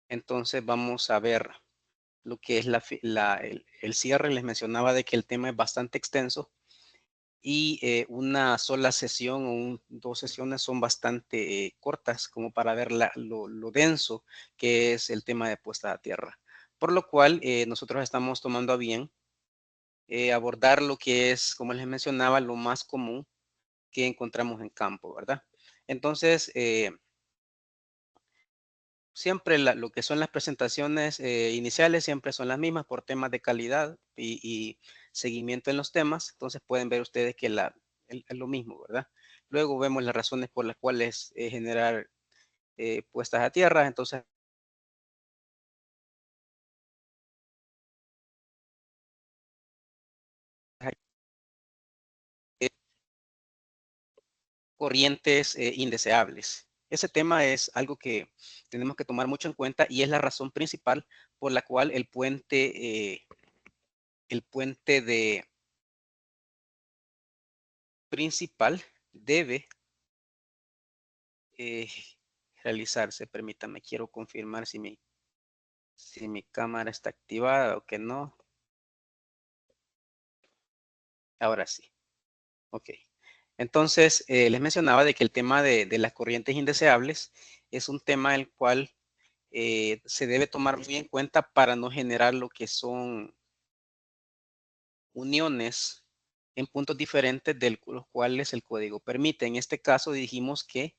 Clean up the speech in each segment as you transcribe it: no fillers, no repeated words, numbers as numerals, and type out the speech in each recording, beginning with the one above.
Entonces vamos a ver lo que es el cierre. Les mencionaba de que el tema es bastante extenso y una sola sesión o dos sesiones son bastante cortas como para ver lo denso que es el tema de puesta a tierra. Por lo cual nosotros estamos tomando a bien abordar lo que es, como les mencionaba, lo más común que encontramos en campo, ¿verdad? Entonces, siempre lo que son las presentaciones iniciales siempre son las mismas por temas de calidad y seguimiento en los temas. Entonces pueden ver ustedes que es lo mismo, ¿verdad? Luego vemos las razones por las cuales generar puestas a tierra. Entonces, hay corrientes indeseables. Ese tema es algo que tenemos que tomar mucho en cuenta y es la razón principal por la cual el puente de principal debe eh, realizarse. Permítame, quiero confirmar si mi cámara está activada o que no. Ahora sí. Ok. Entonces, les mencionaba de que el tema de las corrientes indeseables es un tema el cual se debe tomar muy en cuenta para no generar lo que son uniones en puntos diferentes de los cuales el código permite. En este caso dijimos que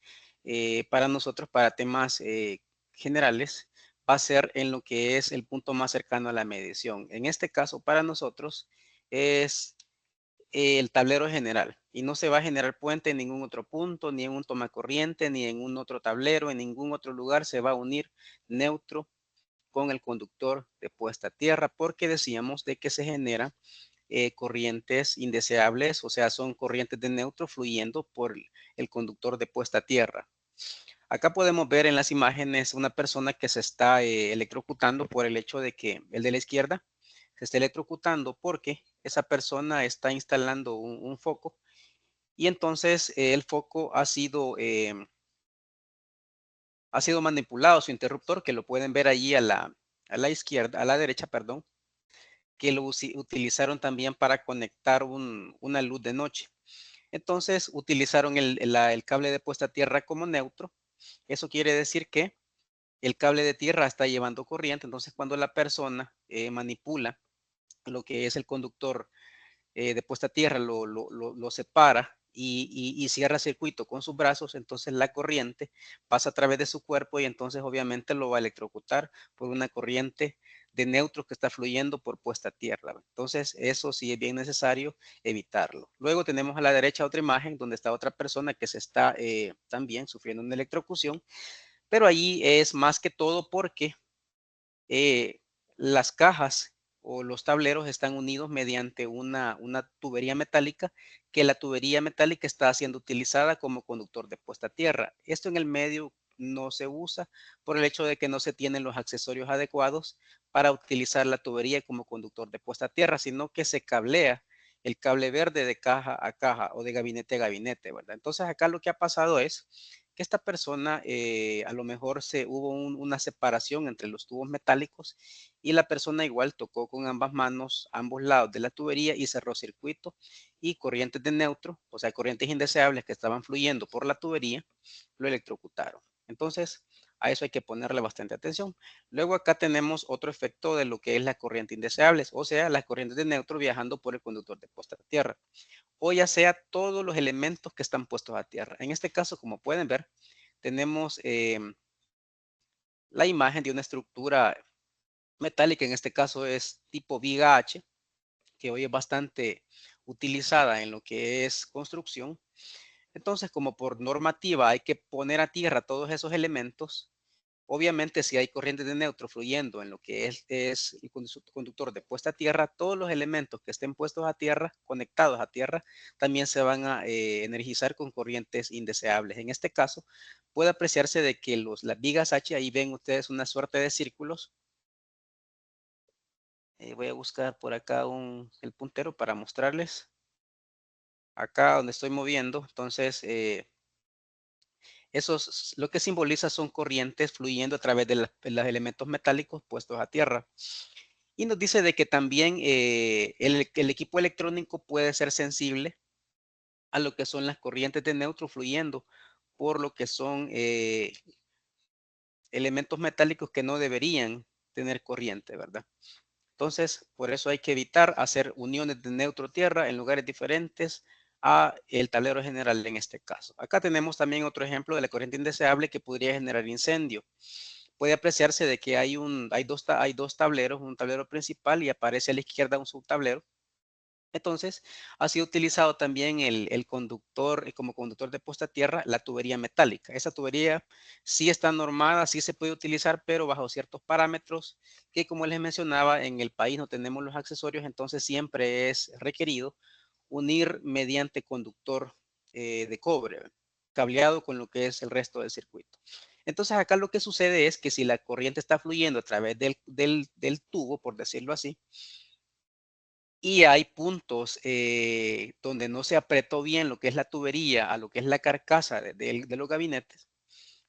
para nosotros, para temas generales, va a ser en lo que es el punto más cercano a la medición. En este caso, para nosotros es el tablero general y no se va a generar puente en ningún otro punto, ni en un tomacorriente, ni en un otro tablero, en ningún otro lugar se va a unir neutro con el conductor de puesta a tierra, porque decíamos de que se genera corrientes indeseables, o sea, son corrientes de neutro fluyendo por el conductor de puesta a tierra. Acá podemos ver en las imágenes una persona que se está electrocutando por el hecho de que el de la izquierda se está electrocutando porque esa persona está instalando un foco y entonces el foco ha sido manipulado, su interruptor, que lo pueden ver allí a la izquierda, a la derecha, perdón, que lo utilizaron también para conectar una luz de noche. Entonces utilizaron el cable de puesta a tierra como neutro. Eso quiere decir que el cable de tierra está llevando corriente. Entonces cuando la persona manipula lo que es el conductor de puesta a tierra, lo separa y cierra circuito con sus brazos, entonces la corriente pasa a través de su cuerpo y entonces obviamente lo va a electrocutar por una corriente de neutros que está fluyendo por puesta a tierra. Entonces eso sí es bien necesario evitarlo. Luego tenemos a la derecha otra imagen donde está otra persona que se está también sufriendo una electrocución, pero allí es más que todo porque las cajas o los tableros están unidos mediante una tubería metálica, que la tubería metálica está siendo utilizada como conductor de puesta a tierra. Esto en el medio no se usa por el hecho de que no se tienen los accesorios adecuados para utilizar la tubería como conductor de puesta a tierra, sino que se cablea el cable verde de caja a caja o de gabinete a gabinete, ¿verdad? Entonces acá lo que ha pasado es que esta persona a lo mejor hubo una separación entre los tubos metálicos y la persona igual tocó con ambas manos ambos lados de la tubería y cerró circuito y corrientes de neutro, o sea, corrientes indeseables que estaban fluyendo por la tubería, lo electrocutaron. Entonces, a eso hay que ponerle bastante atención. Luego acá tenemos otro efecto de lo que es la corriente indeseables, o sea, las corrientes de neutro viajando por el conductor de puesta a tierra o ya sea todos los elementos que están puestos a tierra. En este caso, como pueden ver, tenemos la imagen de una estructura metálica, en este caso es tipo viga H, que hoy es bastante utilizada en lo que es construcción. Entonces, como por normativa hay que poner a tierra todos esos elementos. Obviamente, si hay corrientes de neutro fluyendo en lo que es el conductor de puesta a tierra, todos los elementos que estén puestos a tierra, conectados a tierra, también se van a energizar con corrientes indeseables. En este caso, puede apreciarse de que las vigas H, ahí ven ustedes una suerte de círculos. Voy a buscar por acá el puntero para mostrarles. Acá donde estoy moviendo, entonces Lo que simboliza son corrientes fluyendo a través de los elementos metálicos puestos a tierra. Y nos dice de que también el equipo electrónico puede ser sensible a lo que son las corrientes de neutro fluyendo por lo que son elementos metálicos que no deberían tener corriente, ¿verdad? Entonces, por eso hay que evitar hacer uniones de neutro-tierra en lugares diferentes a el tablero general en este caso. Acá tenemos también otro ejemplo de la corriente indeseable que podría generar incendio. Puede apreciarse de que hay dos tableros, un tablero principal y aparece a la izquierda un subtablero. Entonces, ha sido utilizado también el conductor, como conductor de puesta a tierra, la tubería metálica. Esa tubería sí está normada, sí se puede utilizar, pero bajo ciertos parámetros que, como les mencionaba, en el país no tenemos los accesorios, entonces siempre es requerido unir mediante conductor de cobre, cableado con lo que es el resto del circuito. Entonces, acá lo que sucede es que si la corriente está fluyendo a través del tubo, por decirlo así, y hay puntos donde no se apretó bien lo que es la tubería a lo que es la carcasa de los gabinetes,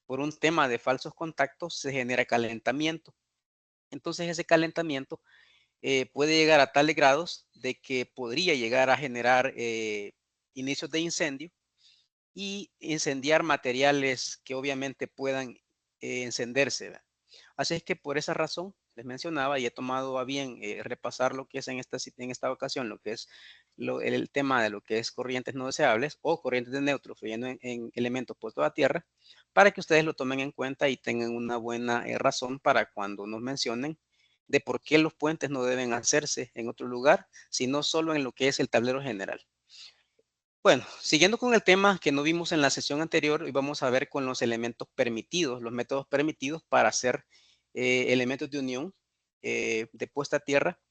por un tema de falsos contactos se genera calentamiento. Entonces ese calentamiento puede llegar a tales grados de que podría llegar a generar inicios de incendio y incendiar materiales que obviamente puedan encenderse, ¿verdad? Así es que por esa razón les mencionaba y he tomado a bien repasar lo que es en esta ocasión, lo que es el tema de lo que es corrientes no deseables o corrientes de neutro fluyendo en elementos puestos a tierra, para que ustedes lo tomen en cuenta y tengan una buena razón para cuando nos mencionen de por qué los puentes no deben hacerse en otro lugar, sino solo en lo que es el tablero general. Bueno, siguiendo con el tema que no vimos en la sesión anterior, hoy vamos a ver con los elementos permitidos, los métodos permitidos para hacer elementos de unión de puesta a tierra.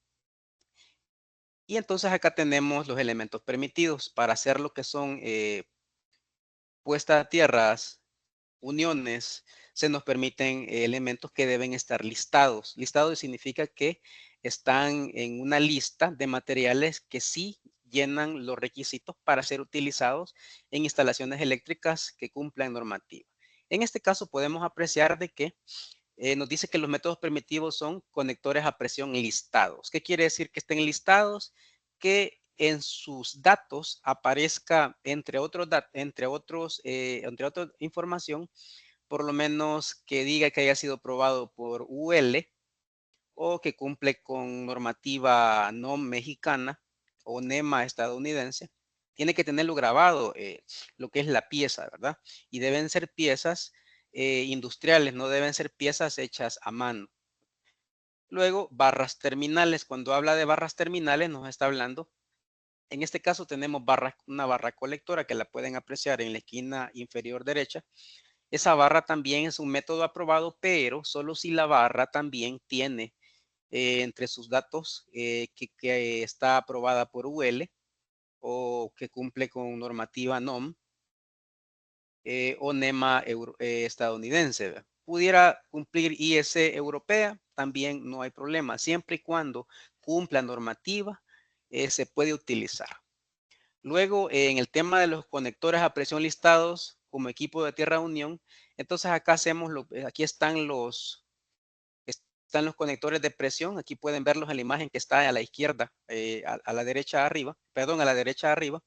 Y entonces acá tenemos los elementos permitidos para hacer lo que son puesta a tierras, uniones, se nos permiten elementos que deben estar listados. Listados significa que están en una lista de materiales que sí llenan los requisitos para ser utilizados en instalaciones eléctricas que cumplan normativa. En este caso podemos apreciar de que nos dice que los métodos permitivos son conectores a presión listados. ¿Qué quiere decir que estén listados? Que en sus datos aparezca, entre otra información, por lo menos que diga que haya sido probado por UL o que cumple con normativa no mexicana o NEMA estadounidense. Tiene que tenerlo grabado, lo que es la pieza, ¿verdad? Y deben ser piezas industriales, no deben ser piezas hechas a mano. Luego, barras terminales. Cuando habla de barras terminales, nos está hablando. En este caso tenemos una barra colectora que la pueden apreciar en la esquina inferior derecha. Esa barra también es un método aprobado, pero solo si la barra también tiene entre sus datos que está aprobada por UL o que cumple con normativa NOM o NEMA estadounidense. ¿Verdad? Pudiera cumplir IS europea, también no hay problema. Siempre y cuando cumpla normativa, se puede utilizar. Luego, en el tema de los conectores a presión listados como equipo de tierra unión, entonces acá aquí están los conectores de presión. Aquí pueden verlos en la imagen que está a la izquierda, a la derecha arriba, perdón, a la derecha arriba.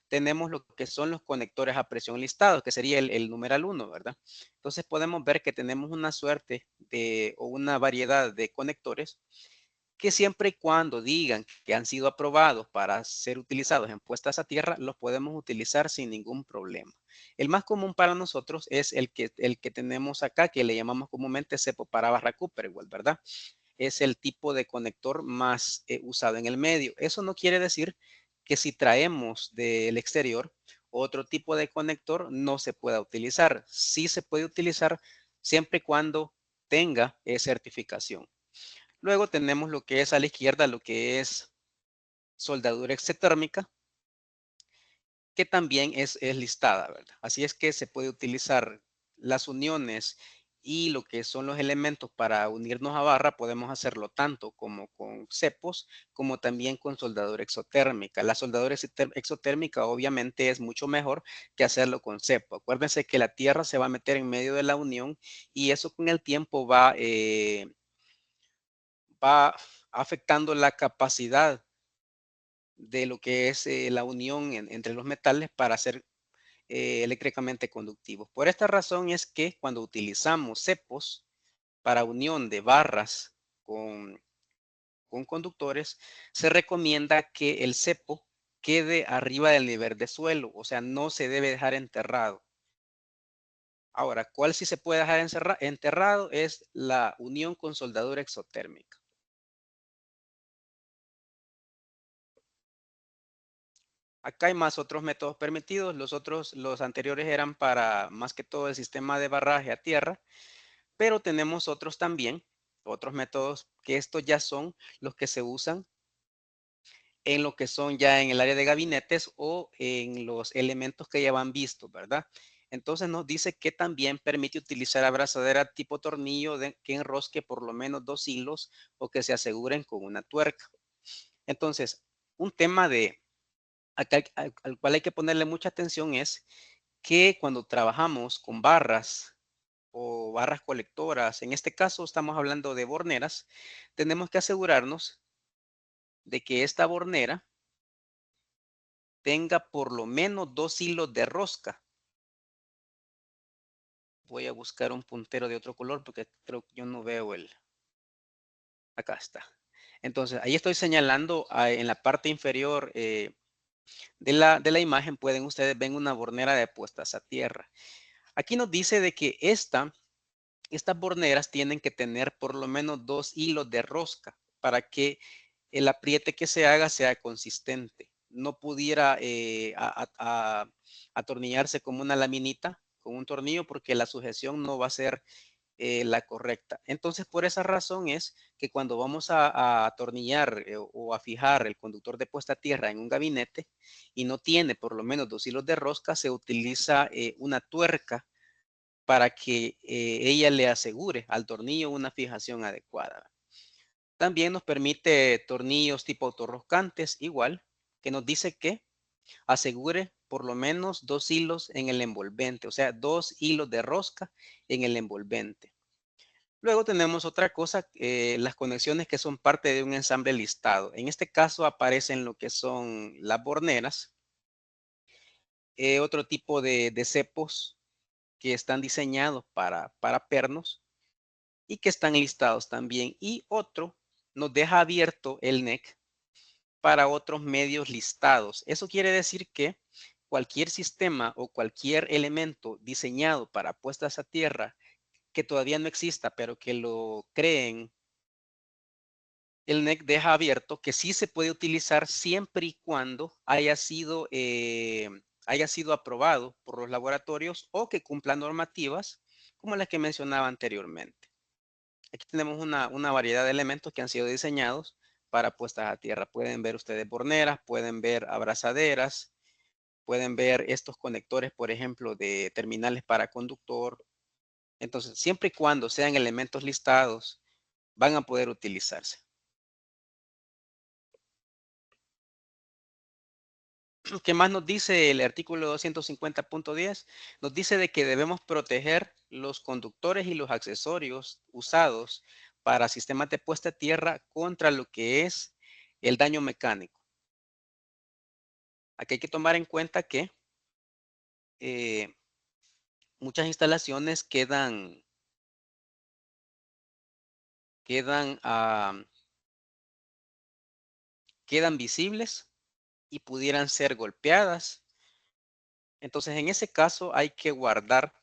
Tenemos lo que son los conectores a presión listados, que sería el numeral 1, ¿verdad? Entonces podemos ver que tenemos una suerte o una variedad de conectores que siempre y cuando digan que han sido aprobados para ser utilizados en puestas a tierra, los podemos utilizar sin ningún problema. El más común para nosotros es el que tenemos acá, que le llamamos comúnmente cepo para barra Cooperwell, ¿verdad? Es el tipo de conector más usado en el medio. Eso no quiere decir que si traemos del exterior otro tipo de conector no se pueda utilizar. Sí se puede utilizar siempre y cuando tenga certificación. Luego tenemos lo que es a la izquierda, lo que es soldadura exotérmica, que también es listada, ¿verdad? Así es que se puede utilizar las uniones y lo que son los elementos para unirnos a barra podemos hacerlo tanto como con cepos como también con soldadura exotérmica. La soldadura exotérmica obviamente es mucho mejor que hacerlo con cepo. Acuérdense que la tierra se va a meter en medio de la unión y eso con el tiempo va afectando la capacidad de lo que es la unión entre los metales para ser eléctricamente conductivos. Por esta razón es que cuando utilizamos cepos para unión de barras con, con conductores, se recomienda que el cepo quede arriba del nivel de suelo, o sea, no se debe dejar enterrado. Ahora, ¿cuál sí se puede dejar enterrado? Es la unión con soldadura exotérmica. Acá hay más otros métodos permitidos. Los anteriores eran para más que todo el sistema de barraje a tierra, pero tenemos otros también, otros métodos que estos ya son los que se usan en lo que son ya en el área de gabinetes o en los elementos que ya van vistos, ¿verdad? Entonces nos dice que también permite utilizar abrazadera tipo tornillo que enrosque por lo menos 2 hilos o que se aseguren con una tuerca. Entonces, un tema acá al cual hay que ponerle mucha atención es que cuando trabajamos con barras o barras colectoras, en este caso estamos hablando de borneras, tenemos que asegurarnos de que esta bornera tenga por lo menos 2 hilos de rosca. Voy a buscar un puntero de otro color porque creo que yo no veo acá está. Entonces, ahí estoy señalando en la parte inferior de la imagen, pueden ustedes ver una bornera de puestas a tierra. Aquí nos dice de que estas borneras tienen que tener por lo menos 2 hilos de rosca para que el apriete que se haga sea consistente. No pudiera atornillarse como una laminita con un tornillo porque la sujeción no va a ser la correcta. Entonces, por esa razón es que cuando vamos a atornillar o a fijar el conductor de puesta a tierra en un gabinete y no tiene por lo menos 2 hilos de rosca, se utiliza una tuerca para que ella le asegure al tornillo una fijación adecuada. También nos permite tornillos tipo autorroscantes, igual, que nos dice que asegure por lo menos 2 hilos en el envolvente, o sea, 2 hilos de rosca en el envolvente. Luego tenemos otra cosa, las conexiones que son parte de un ensamble listado. En este caso aparecen lo que son las borneras, otro tipo de cepos que están diseñados para pernos y que están listados también. Y otro nos deja abierto el NEC para otros medios listados. Eso quiere decir que cualquier sistema o cualquier elemento diseñado para puestas a tierra que todavía no exista, pero que lo creen, el NEC deja abierto que sí se puede utilizar siempre y cuando haya sido aprobado por los laboratorios o que cumpla normativas como las que mencionaba anteriormente. Aquí tenemos una variedad de elementos que han sido diseñados para puestas a tierra. Pueden ver ustedes borneras, pueden ver abrazaderas, pueden ver estos conectores, por ejemplo, de terminales para conductor. Entonces, siempre y cuando sean elementos listados, van a poder utilizarse. ¿Qué más nos dice el artículo 250.10? Nos dice de que debemos proteger los conductores y los accesorios usados para sistemas de puesta a tierra contra lo que es el daño mecánico. Aquí hay que tomar en cuenta que eh, muchas instalaciones quedan, quedan visibles y pudieran ser golpeadas. Entonces, en ese caso hay que guardar,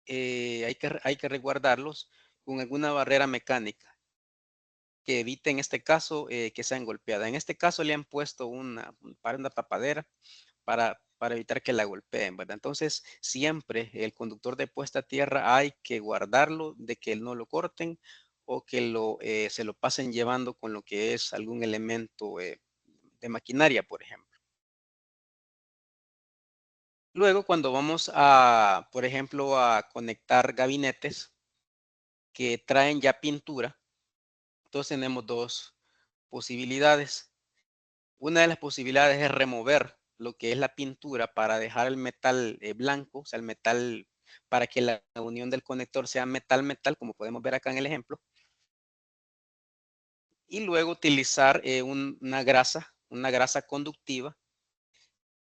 hay que resguardarlos con alguna barrera mecánica que evite en este caso que sean golpeadas. En este caso le han puesto una tapadera para evitar que la golpeen, ¿verdad? Entonces, siempre el conductor de puesta a tierra hay que guardarlo de que no lo corten o que se lo pasen llevando con lo que es algún elemento de maquinaria, por ejemplo. Luego, cuando vamos a, por ejemplo, a conectar gabinetes que traen ya pintura, entonces tenemos dos posibilidades. Una de las posibilidades es remover lo que es la pintura para dejar el metal blanco, o sea, el metal para que la unión del conector sea metal-metal, como podemos ver acá en el ejemplo. Y luego utilizar una grasa conductiva,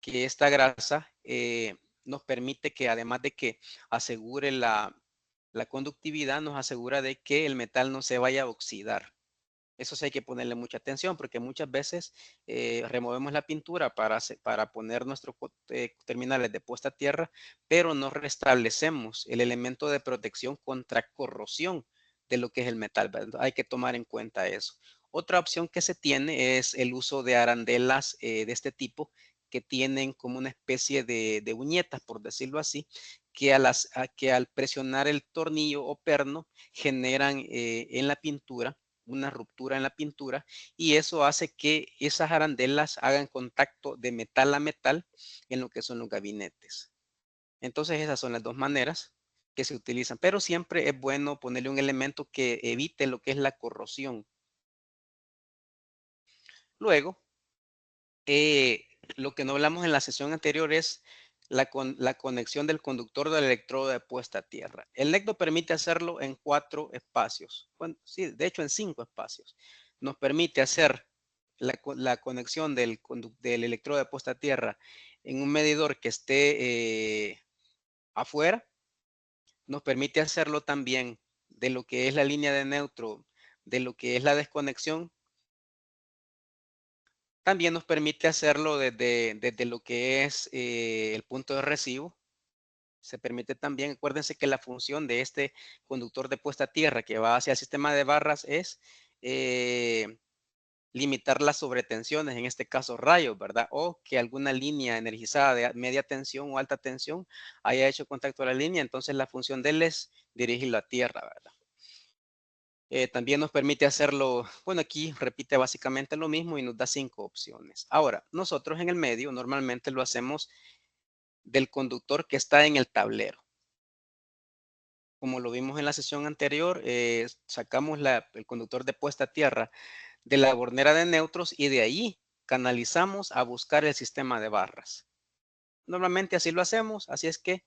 que esta grasa nos permite que además de que asegure la conductividad, nos asegura de que el metal no se vaya a oxidar. Eso sí hay que ponerle mucha atención porque muchas veces removemos la pintura para poner nuestros terminales de puesta a tierra, pero no restablecemos el elemento de protección contra corrosión de lo que es el metal, ¿verdad? Hay que tomar en cuenta eso. Otra opción que se tiene es el uso de arandelas de este tipo que tienen como una especie de uñetas, por decirlo así, que al presionar el tornillo o perno generan en la pintura una ruptura en la pintura y eso hace que esas arandelas hagan contacto de metal a metal en lo que son los gabinetes. Entonces esas son las dos maneras que se utilizan, pero siempre es bueno ponerle un elemento que evite lo que es la corrosión. Luego, eh, lo que no hablamos en la sesión anterior es la conexión del conductor del electrodo de puesta a tierra. El NEC nos permite hacerlo en 4 espacios. Bueno, sí, de hecho en 5 espacios. Nos permite hacer la conexión del electrodo de puesta a tierra en un medidor que esté afuera. Nos permite hacerlo también de lo que es la línea de neutro, de lo que es la desconexión. También nos permite hacerlo desde lo que es el punto de recibo. Se permite también, acuérdense que la función de este conductor de puesta a tierra que va hacia el sistema de barras es eh, limitar las sobretensiones, en este caso rayos, ¿verdad? O que alguna línea energizada de media tensión o alta tensión haya hecho contacto a la línea, entonces la función de él es dirigirlo a tierra, ¿verdad? También nos permite hacerlo, bueno, aquí repite básicamente lo mismo y nos da 5 opciones. Ahora, nosotros en el medio normalmente lo hacemos del conductor que está en el tablero. Como lo vimos en la sesión anterior, sacamos el conductor de puesta a tierra de la bornera de neutros y de ahí canalizamos a buscar el sistema de barras. Normalmente así lo hacemos, así es que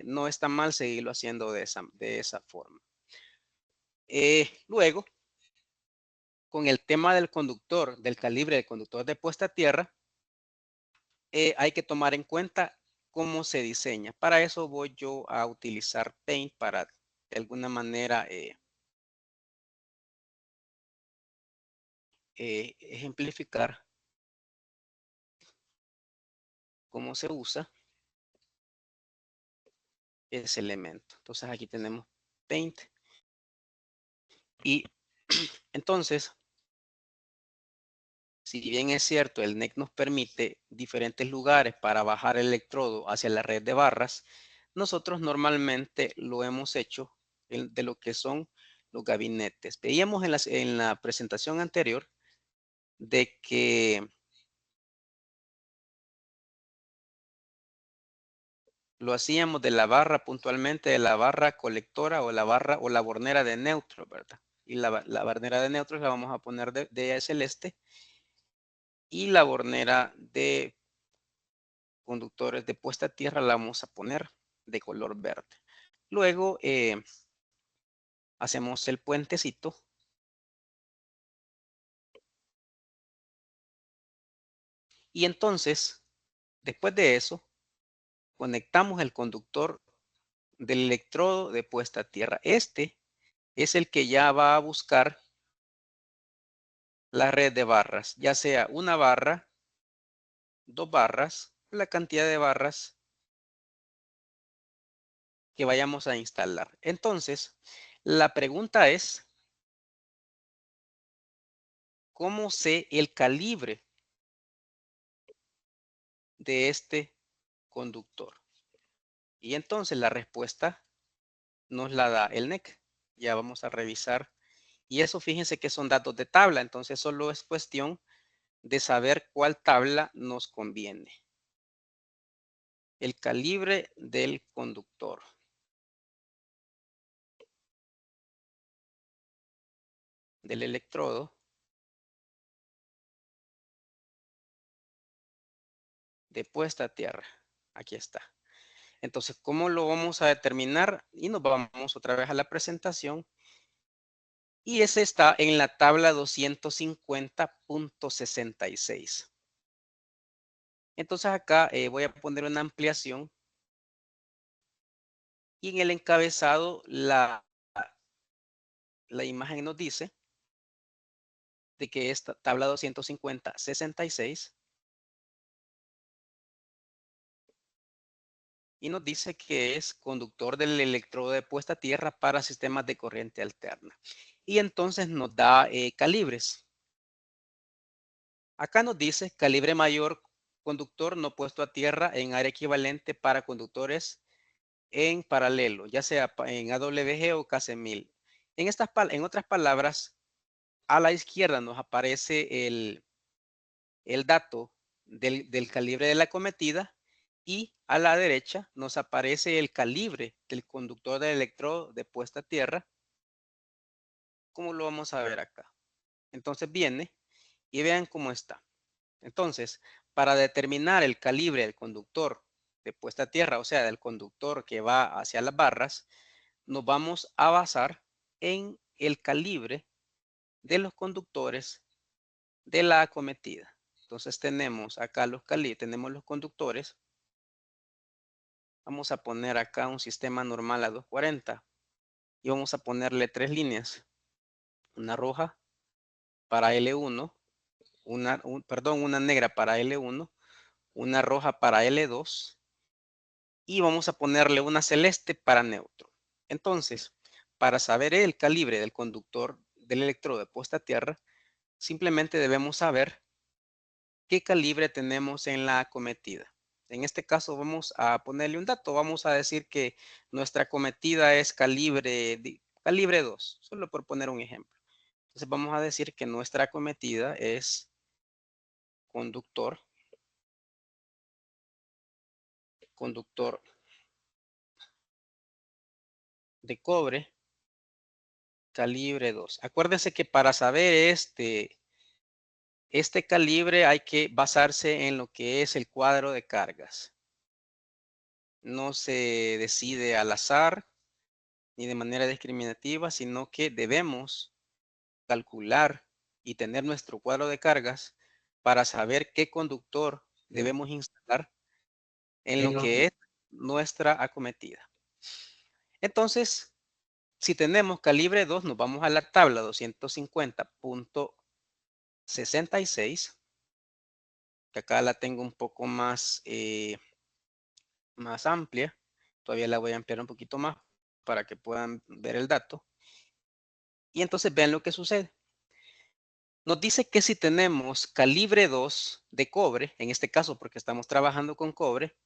no está mal seguirlo haciendo de esa forma. Luego, con el tema del conductor, del calibre del conductor de puesta a tierra, hay que tomar en cuenta cómo se diseña. Para eso voy yo a utilizar Paint para de alguna manera ejemplificar cómo se usa ese elemento. Entonces aquí tenemos Paint y entonces, si bien es cierto, el NEC nos permite diferentes lugares para bajar el electrodo hacia la red de barras, nosotros normalmente lo hemos hecho de lo que son los gabinetes. Veíamos en la presentación anterior de que lo hacíamos de la barra puntualmente, de la barra colectora o la barra o la bornera de neutro, ¿verdad? Y la bornera de neutros la vamos a poner de celeste y la bornera de conductores de puesta a tierra la vamos a poner de color verde. Luego hacemos el puentecito y entonces, después de eso, conectamos el conductor del electrodo de puesta a tierra. Este es el que ya va a buscar la red de barras, ya sea una barra, 2 barras, la cantidad de barras que vayamos a instalar. Entonces, la pregunta es, ¿cómo sé el calibre de este conductor? Y entonces la respuesta nos la da el NEC. Ya vamos a revisar. Y eso fíjense que son datos de tabla, entonces solo es cuestión de saber cuál tabla nos conviene. el calibre del conductor del electrodo de puesta a tierra. Aquí está. Entonces, ¿cómo lo vamos a determinar? Y nos vamos otra vez a la presentación. Y ese está en la tabla 250.66. Entonces acá voy a poner una ampliación y en el encabezado la imagen nos dice de que esta tabla 250.66 y nos dice que es conductor del electrodo de puesta a tierra para sistemas de corriente alterna. Y entonces nos da calibres. Acá nos dice calibre mayor conductor no puesto a tierra en área equivalente para conductores en paralelo, ya sea en AWG o KC1000. En otras palabras, a la izquierda nos aparece el dato del calibre de la acometida y a la derecha nos aparece el calibre del conductor del electrodo de puesta a tierra, como lo vamos a ver acá. Entonces viene y vean cómo está. Entonces, para determinar el calibre del conductor de puesta a tierra, o sea, del conductor que va hacia las barras, nos vamos a basar en el calibre de los conductores de la acometida. Entonces tenemos acá tenemos los conductores. Vamos a poner acá un sistema normal a 240 y vamos a ponerle 3 líneas. Una roja para L1, una negra para L1, una roja para L2 y vamos a ponerle una celeste para neutro. Entonces, para saber el calibre del conductor del electrodo de puesta a tierra, simplemente debemos saber qué calibre tenemos en la acometida. En este caso vamos a ponerle un dato. Vamos a decir que nuestra acometida es calibre 2, solo por poner un ejemplo. Entonces vamos a decir que nuestra acometida es conductor de cobre calibre 2. Acuérdense que para saber este calibre hay que basarse en lo que es el cuadro de cargas. No se decide al azar ni de manera discriminativa, sino que debemos calcular y tener nuestro cuadro de cargas para saber qué conductor debemos instalar en lo que es nuestra acometida. Entonces, si tenemos calibre 2, nos vamos a la tabla 250.66, que acá la tengo un poco más amplia. Todavía la voy a ampliar un poquito más para que puedan ver el dato. Y entonces vean lo que sucede. Nos dice que si tenemos calibre 2 de cobre, en este caso porque estamos trabajando con cobre,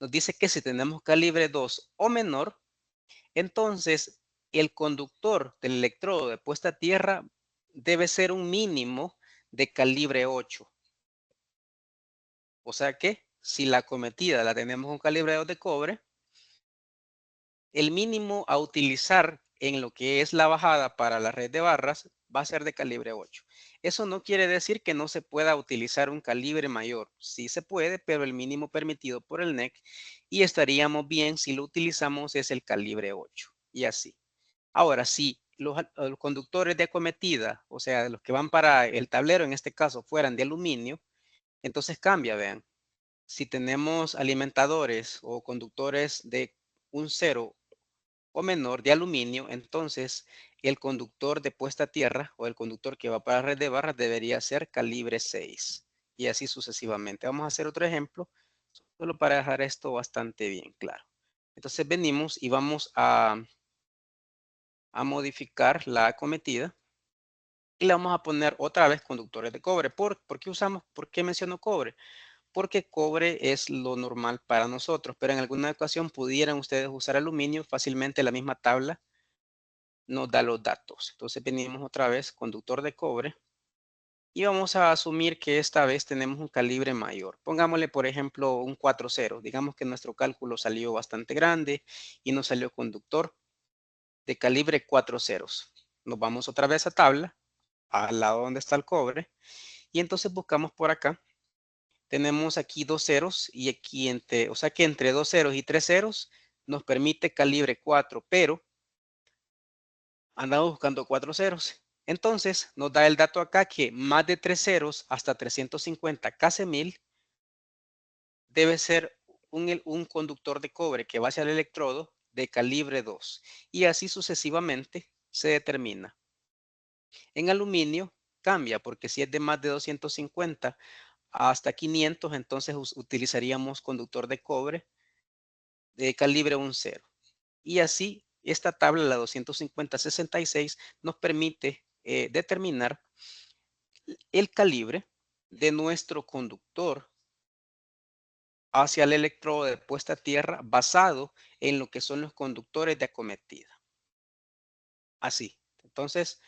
nos dice que si tenemos calibre 2 o menor, entonces el conductor del electrodo de puesta a tierra debe ser un mínimo de calibre 8. O sea que si la acometida la tenemos con calibre 2 de cobre, el mínimo a utilizar en lo que es la bajada para la red de barras va a ser de calibre 8. Eso no quiere decir que no se pueda utilizar un calibre mayor. Sí se puede, pero el mínimo permitido por el NEC y estaríamos bien si lo utilizamos es el calibre 8 y así. Ahora, si los conductores de acometida, o sea, los que van para el tablero en este caso, fueran de aluminio, entonces cambia, vean. Si tenemos alimentadores o conductores de un 0 o menor de aluminio, entonces el conductor de puesta a tierra o el conductor que va para la red de barras debería ser calibre 6 y así sucesivamente. Vamos a hacer otro ejemplo solo para dejar esto bastante bien claro. Entonces venimos y vamos a modificar la acometida y le vamos a poner otra vez conductores de cobre. ¿Por qué menciono cobre? Porque cobre es lo normal para nosotros, pero en alguna ocasión pudieran ustedes usar aluminio, fácilmente la misma tabla nos da los datos. Entonces venimos otra vez, conductor de cobre, Y vamos a asumir que esta vez tenemos un calibre mayor. Pongámosle, por ejemplo, un 4.0. Digamos que nuestro cálculo salió bastante grande y nos salió conductor de calibre 4.0. Nos vamos otra vez a tabla, al lado donde está el cobre, y entonces buscamos por acá. Tenemos aquí dos ceros y aquí o sea que entre dos ceros y tres ceros nos permite calibre 4, pero andamos buscando cuatro ceros. Entonces nos da el dato acá que más de tres ceros hasta 350 kc1000 debe ser un conductor de cobre que va hacia el electrodo de calibre 2 y así sucesivamente se determina. En aluminio cambia porque si es de más de 250 hasta 500, entonces utilizaríamos conductor de cobre de calibre 1.0. Y así esta tabla, la 250-66, nos permite determinar el calibre de nuestro conductor hacia el electrodo de puesta a tierra basado en lo que son los conductores de acometida. Así. Entonces,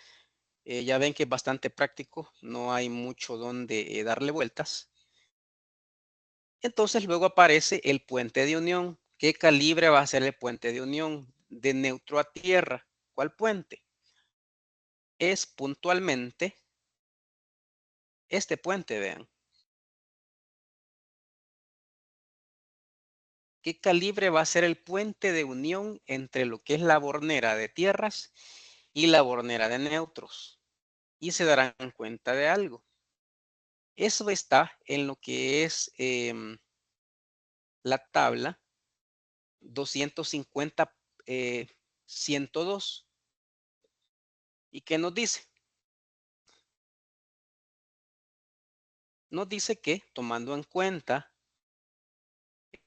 ya ven que es bastante práctico, no hay mucho donde darle vueltas. Entonces luego aparece el puente de unión. ¿Qué calibre va a ser el puente de unión? De neutro a tierra. ¿Cuál puente? Es puntualmente este puente, vean. ¿Qué calibre va a ser el puente de unión entre lo que es la bornera de tierras y la bornera de neutros? Y se darán cuenta de algo. Eso está en lo que es la tabla 250, 102. ¿Y qué nos dice? Nos dice que tomando en cuenta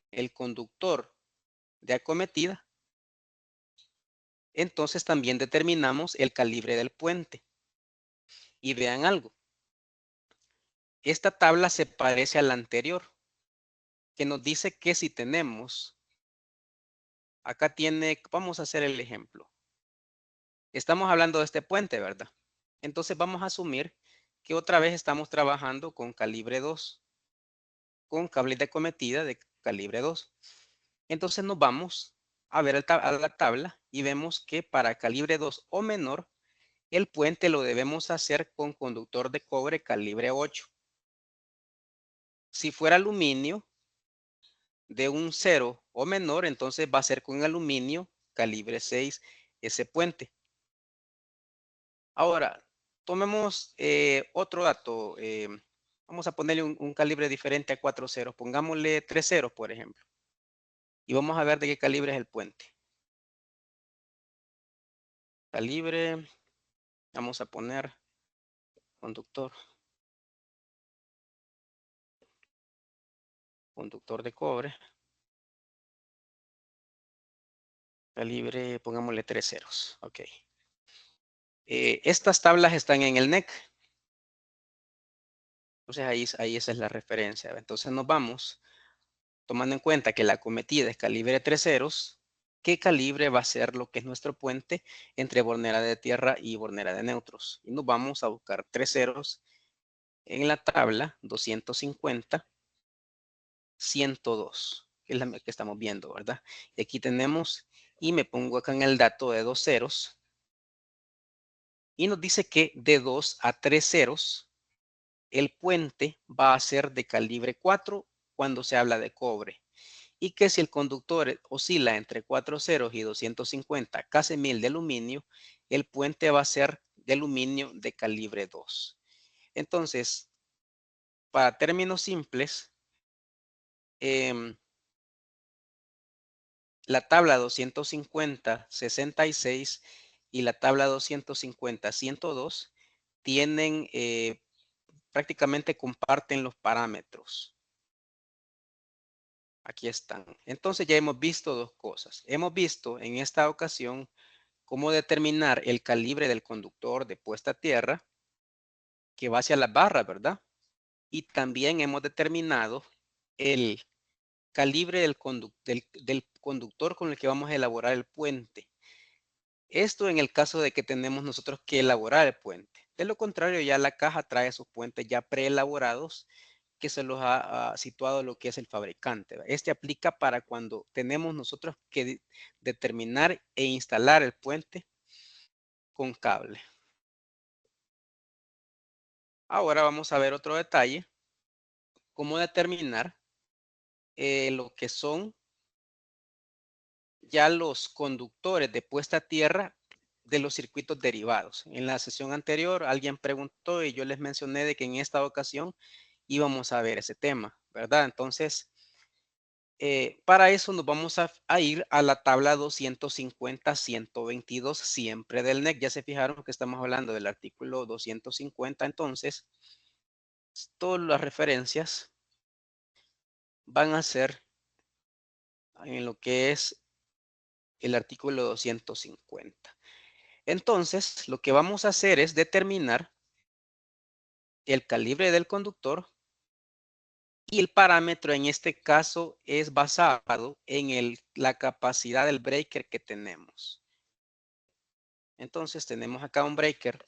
el conductor de acometida, entonces también determinamos el calibre del puente. Y vean algo, esta tabla se parece a la anterior, que nos dice que si tenemos, acá tiene, vamos a hacer el ejemplo. Estamos hablando de este puente, ¿verdad? Entonces vamos a asumir que otra vez estamos trabajando con calibre 2, con cables de acometida de calibre 2. Entonces nos vamos a ver a la tabla y vemos que para calibre 2 o menor, el puente lo debemos hacer con conductor de cobre calibre 8. Si fuera aluminio de un 0 o menor, entonces va a ser con aluminio calibre 6 ese puente. Ahora, tomemos otro dato. Vamos a ponerle un calibre diferente a 4 ceros. Pongámosle 3 ceros, por ejemplo. Y vamos a ver de qué calibre es el puente. Calibre, vamos a poner conductor. Conductor de cobre. Calibre, pongámosle 3 ceros. Ok. Estas tablas están en el NEC. Entonces ahí esa es la referencia. Entonces nos vamos, tomando en cuenta que la acometida es calibre 3 ceros, ¿qué calibre va a ser lo que es nuestro puente entre bornera de tierra y bornera de neutros? Y nos vamos a buscar 3 ceros en la tabla 250, 102, que es la que estamos viendo, ¿verdad? Y aquí tenemos, y me pongo acá en el dato de 2 ceros, y nos dice que de 2 a 3 ceros, el puente va a ser de calibre 4 cuando se habla de cobre. Y que si el conductor oscila entre 4 ceros y 250 kc1000 de aluminio, el puente va a ser de aluminio de calibre 2. Entonces, para términos simples, la tabla 250, 66 y la tabla 250, 102 tienen, prácticamente comparten los parámetros. Aquí están. Entonces ya hemos visto dos cosas. Hemos visto en esta ocasión cómo determinar el calibre del conductor de puesta a tierra que va hacia las barras, ¿verdad? Y también hemos determinado el calibre del conductor con el que vamos a elaborar el puente. Esto en el caso de que tenemos nosotros que elaborar el puente. De lo contrario, ya la caja trae sus puentes ya preelaborados que se los ha situado lo que es el fabricante. Este aplica para cuando tenemos nosotros que determinar e instalar el puente con cable. Ahora vamos a ver otro detalle, cómo determinar lo que son ya los conductores de puesta a tierra de los circuitos derivados. En la sesión anterior alguien preguntó y yo les mencioné de que en esta ocasión íbamos a ver ese tema, ¿verdad? Entonces, para eso nos vamos a ir a la tabla 250-122 siempre del NEC. Ya se fijaron que estamos hablando del artículo 250, entonces todas las referencias van a ser en lo que es el artículo 250. Entonces, lo que vamos a hacer es determinar el calibre del conductor y el parámetro en este caso es basado en la capacidad del breaker que tenemos. Entonces, tenemos acá un breaker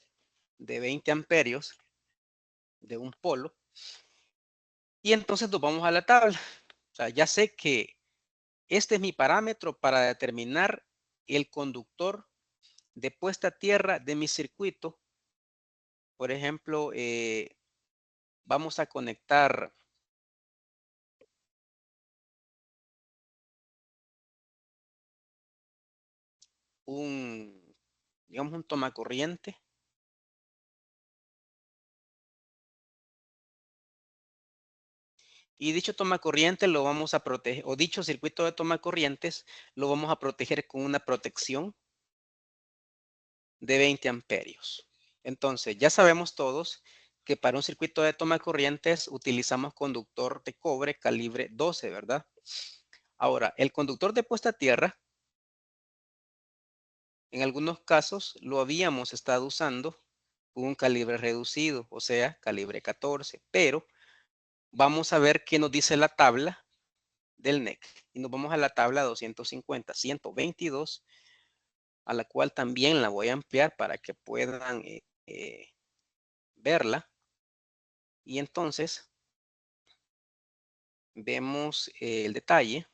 de 20 amperios de un polo y entonces nos vamos a la tabla. O sea, ya sé que este es mi parámetro para determinar el conductor de puesta a tierra de mi circuito. Por ejemplo, vamos a conectar digamos, un tomacorriente. Y dicho tomacorriente lo vamos a proteger, o dicho circuito de tomacorrientes lo vamos a proteger con una protección de 20 amperios. Entonces, ya sabemos todos que para un circuito de tomacorrientes utilizamos conductor de cobre calibre 12, ¿verdad? Ahora, el conductor de puesta a tierra, en algunos casos lo habíamos estado usando con un calibre reducido, o sea, calibre 14, pero vamos a ver qué nos dice la tabla del NEC. Y nos vamos a la tabla 250-122, a la cual también la voy a ampliar para que puedan verla. Y entonces vemos el detalle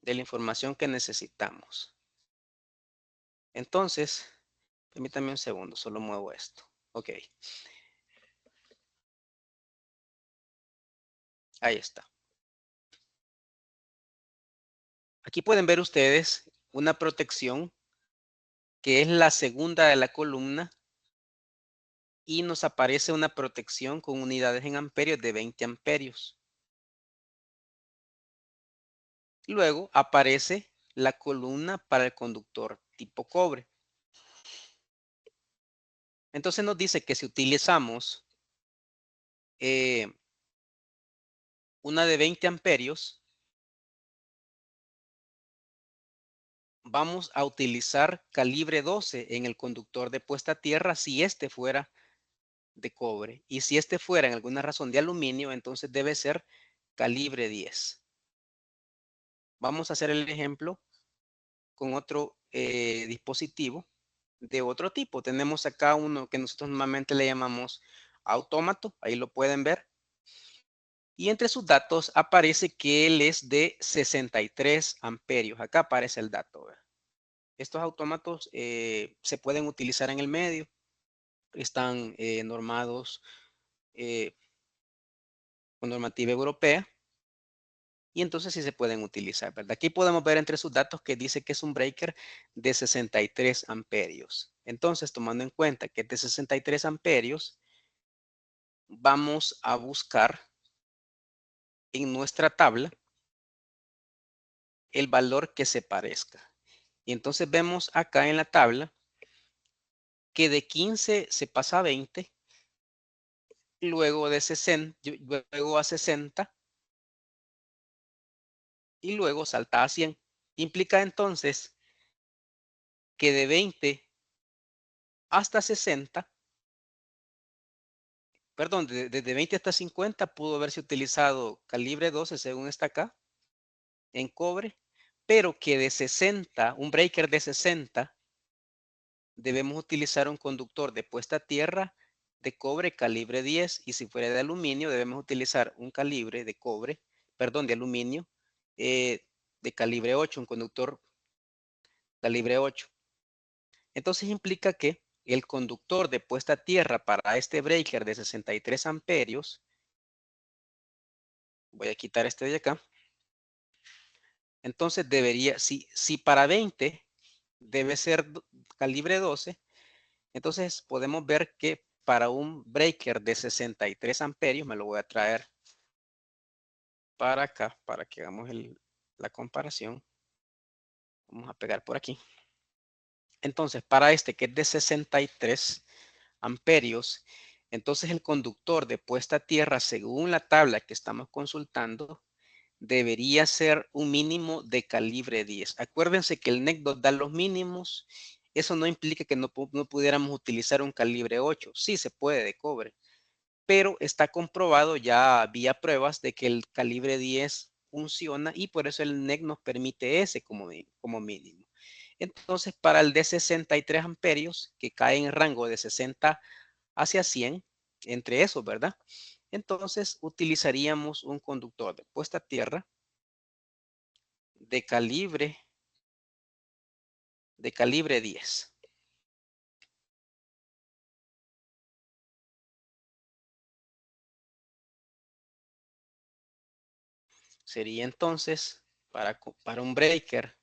de la información que necesitamos. Entonces, permítame un segundo, solo muevo esto. Ok, ahí está. Aquí pueden ver ustedes una protección que es la segunda de la columna y nos aparece una protección con unidades en amperios de 20 amperios. Luego aparece la columna para el conductor tipo cobre. Entonces nos dice que si utilizamos una de 20 amperios, vamos a utilizar calibre 12 en el conductor de puesta a tierra si este fuera de cobre. Y si este fuera en alguna razón de aluminio, entonces debe ser calibre 10. Vamos a hacer el ejemplo con otro dispositivo de otro tipo. Tenemos acá uno que nosotros normalmente le llamamos autómato, ahí lo pueden ver. Y entre sus datos aparece que él es de 63 amperios. Acá aparece el dato. ¿Verdad? Estos autómatos se pueden utilizar en el medio, están normados eh, con normativa europea y entonces sí se pueden utilizar. ¿Verdad? Aquí podemos ver entre sus datos que dice que es un breaker de 63 amperios. Entonces, tomando en cuenta que es de 63 amperios, vamos a buscar en nuestra tabla el valor que se parezca. Y entonces vemos acá en la tabla que de 15 se pasa a 20, luego de 60, luego a 60 y luego salta a 100. Implica entonces que de 20 hasta 60, perdón, desde 20 hasta 50 pudo haberse utilizado calibre 12 según está acá en cobre, pero que de 60, un breaker de 60, debemos utilizar un conductor de puesta a tierra de cobre calibre 10 y si fuera de aluminio debemos utilizar un calibre de cobre, perdón, de aluminio de calibre 8, un conductor calibre 8. Entonces implica que el conductor de puesta a tierra para este breaker de 63 amperios, voy a quitar este de acá, entonces debería, si para 20 debe ser calibre 12, entonces podemos ver que para un breaker de 63 amperios, me lo voy a traer para acá, para que hagamos la comparación. Vamos a pegar por aquí. Entonces, para este que es de 63 amperios, entonces el conductor de puesta a tierra, según la tabla que estamos consultando, debería ser un mínimo de calibre 10. Acuérdense que el NEC nos da los mínimos. Eso no implica que no pudiéramos utilizar un calibre 8. Sí se puede de cobre, pero está comprobado ya vía pruebas de que el calibre 10 funciona y por eso el NEC nos permite ese como mínimo. Entonces, para el de 63 amperios, que cae en el rango de 60 hacia 100, entre esos, ¿verdad? Entonces, utilizaríamos un conductor de puesta a tierra de calibre 10. Sería entonces para un breaker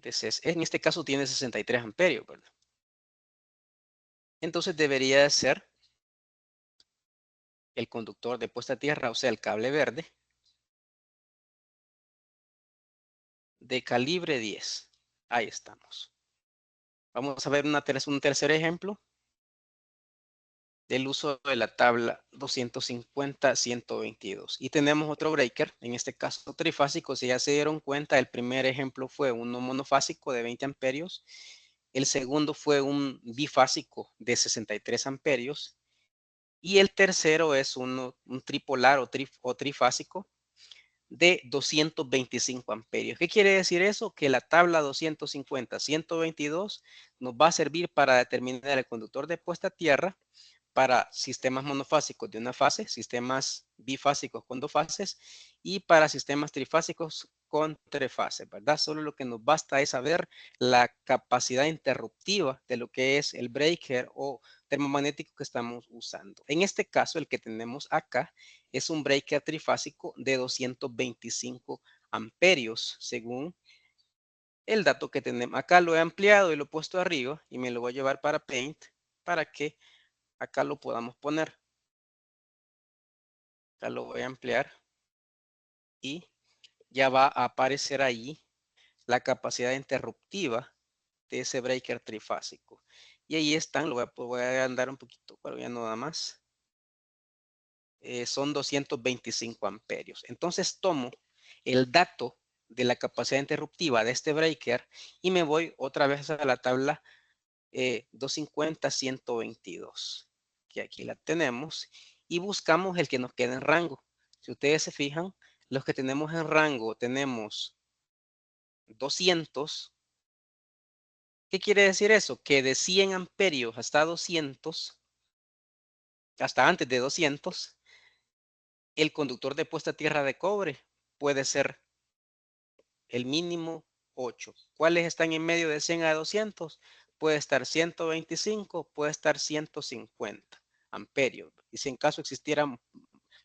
en este caso tiene 63 amperios, ¿verdad? Entonces debería de ser el conductor de puesta a tierra, o sea, el cable verde, de calibre 10. Ahí estamos. Vamos a ver un tercer ejemplo del uso de la tabla 250-122. Y tenemos otro breaker, en este caso trifásico. Si ya se dieron cuenta, el primer ejemplo fue uno monofásico de 20 amperios. El segundo fue un bifásico de 63 amperios. Y el tercero es un tripolar o trifásico de 225 amperios. ¿Qué quiere decir eso? Que la tabla 250-122 nos va a servir para determinar el conductor de puesta a tierra para sistemas monofásicos de una fase, sistemas bifásicos con dos fases y para sistemas trifásicos con tres fases, ¿verdad? Solo lo que nos basta es saber la capacidad interruptiva de lo que es el breaker o termomagnético que estamos usando. En este caso, el que tenemos acá es un breaker trifásico de 225 amperios, según el dato que tenemos. Acá lo he ampliado y lo he puesto arriba y me lo voy a llevar para Paint para que acá lo podamos poner. Acá lo voy a ampliar y ya va a aparecer ahí la capacidad interruptiva de ese breaker trifásico. Y ahí están, voy a andar un poquito, pero ya no nada más. Son 225 amperios. Entonces tomo el dato de la capacidad interruptiva de este breaker y me voy otra vez a la tabla 250-122, que aquí la tenemos, y buscamos el que nos quede en rango. Si ustedes se fijan, los que tenemos en rango tenemos 200. ¿Qué quiere decir eso? Que de 100 amperios hasta 200, hasta antes de 200, el conductor de puesta a tierra de cobre puede ser el mínimo 8. ¿Cuáles están en medio de 100 a 200? Puede estar 125, puede estar 150 amperios. Y si en caso existiera,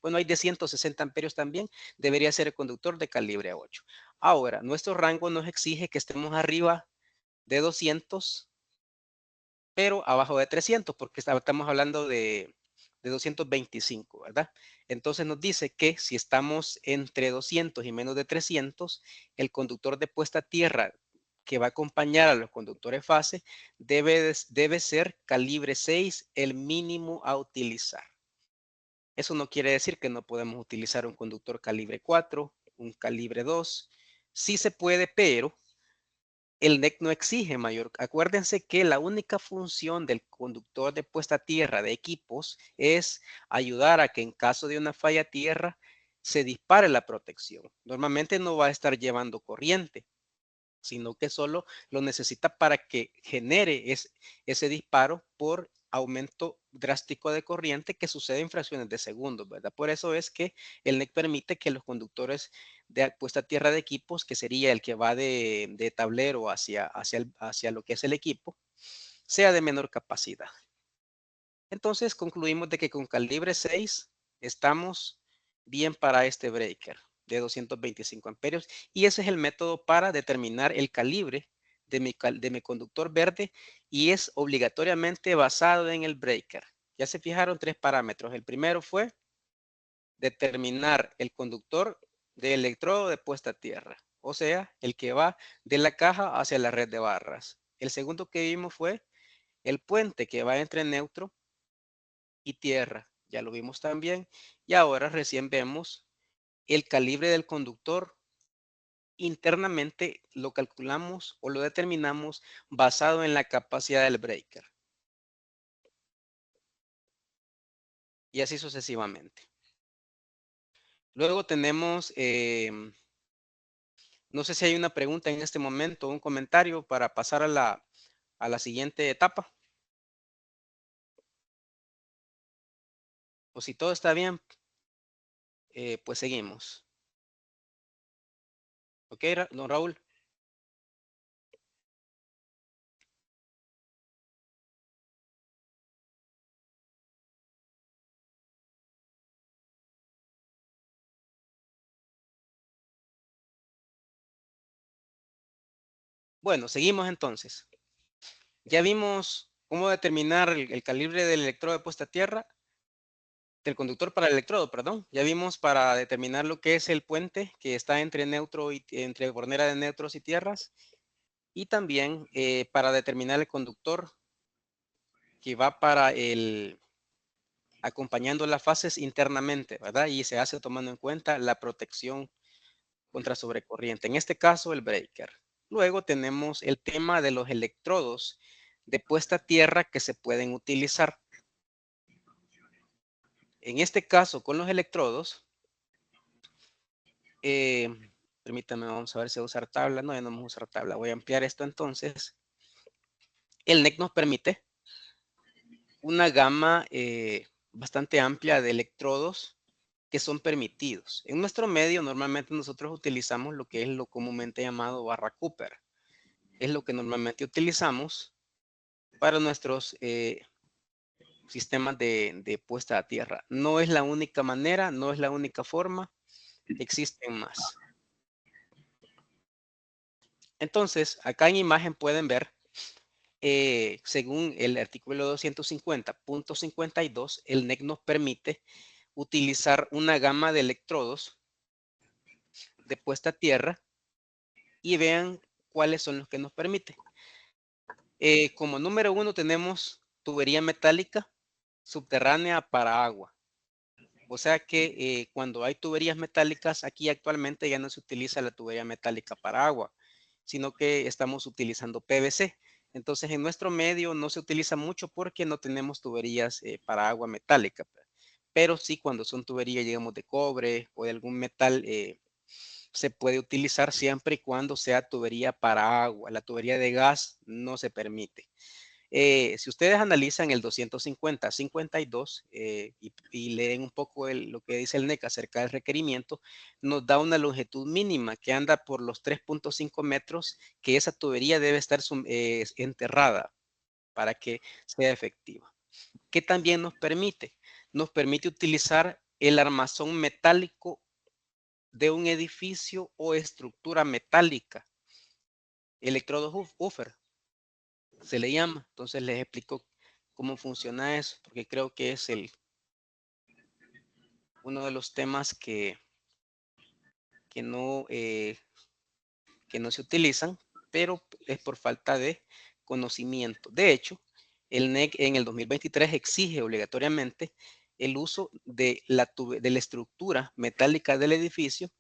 bueno, hay de 160 amperios también, debería ser el conductor de calibre 8. Ahora, nuestro rango nos exige que estemos arriba de 200, pero abajo de 300, porque estamos hablando de 225, ¿verdad? Entonces nos dice que si estamos entre 200 y menos de 300, el conductor de puesta a tierra que va a acompañar a los conductores fase debe ser calibre 6, el mínimo a utilizar. Eso no quiere decir que no podemos utilizar un conductor calibre 4, un calibre 2. Sí se puede, pero el NEC no exige mayor. Acuérdense que la única función del conductor de puesta a tierra de equipos es ayudar a que en caso de una falla a tierra se dispare la protección. Normalmente no va a estar llevando corriente, sino que solo lo necesita para que genere ese disparo por aumento drástico de corriente que sucede en fracciones de segundos, ¿verdad? Por eso es que el NEC permite que los conductores de puesta a tierra de equipos, que sería el que va de tablero hacia lo que es el equipo, sea de menor capacidad. Entonces concluimos de que con calibre 6 estamos bien para este breaker de 225 amperios y ese es el método para determinar el calibre de mi conductor verde y es obligatoriamente basado en el breaker. Ya se fijaron 3 parámetros. El primero fue determinar el conductor de electrodo de puesta a tierra, o sea, el que va de la caja hacia la red de barras. El segundo que vimos fue el puente que va entre neutro y tierra. Ya lo vimos también. Y ahora recién vemos el calibre del conductor. Internamente lo calculamos o lo determinamos basado en la capacidad del breaker. Y así sucesivamente. Luego tenemos, no sé si hay una pregunta en este momento, un comentario para pasar a la siguiente etapa. O si todo está bien, pues seguimos. ¿Ok, don Raúl? Bueno, seguimos entonces. Ya vimos cómo determinar el calibre del electrodo de puesta a tierra, del conductor para el electrodo, perdón. Ya vimos para determinar lo que es el puente que está entre neutro y entre bornera de neutros y tierras. Y también para determinar el conductor que va para acompañando las fases internamente, ¿verdad? Y se hace tomando en cuenta la protección contra sobrecorriente. En este caso, el breaker. Luego tenemos el tema de los electrodos de puesta a tierra que se pueden utilizar. En este caso, con los electrodos, eh, permítame, vamos a ver si voy a usar tabla. No, ya no vamos a usar tabla. Voy a ampliar esto entonces. El NEC nos permite una gama bastante amplia de electrodos que son permitidos. En nuestro medio, normalmente nosotros utilizamos lo que es lo comúnmente llamado barra Cooper. Es lo que normalmente utilizamos para nuestros sistemas de puesta a tierra. No es la única manera, no es la única forma, existen más. Entonces, acá en imagen pueden ver, según el artículo 250.52, el NEC nos permite utilizar una gama de electrodos de puesta a tierra y vean cuáles son los que nos permite. Como número uno tenemos tubería metálica subterránea para agua. O sea que cuando hay tuberías metálicas, aquí actualmente ya no se utiliza la tubería metálica para agua, sino que estamos utilizando PVC. Entonces en nuestro medio no se utiliza mucho porque no tenemos tuberías para agua metálica. Pero sí cuando son tuberías, digamos, de cobre o de algún metal, se puede utilizar siempre y cuando sea tubería para agua. La tubería de gas no se permite. Si ustedes analizan el 250.52 y leen un poco lo que dice el NEC acerca del requerimiento, nos da una longitud mínima que anda por los 3.5 metros, que esa tubería debe estar enterrada para que sea efectiva. ¿Qué también nos permite? Nos permite utilizar el armazón metálico de un edificio o estructura metálica, electrodo Uffer se le llama. Entonces les explico cómo funciona eso, porque creo que es uno de los temas que, no, eh, que no se utilizan, pero es por falta de conocimiento. De hecho, el NEC en el 2023 exige obligatoriamente el uso de la estructura metálica del edificio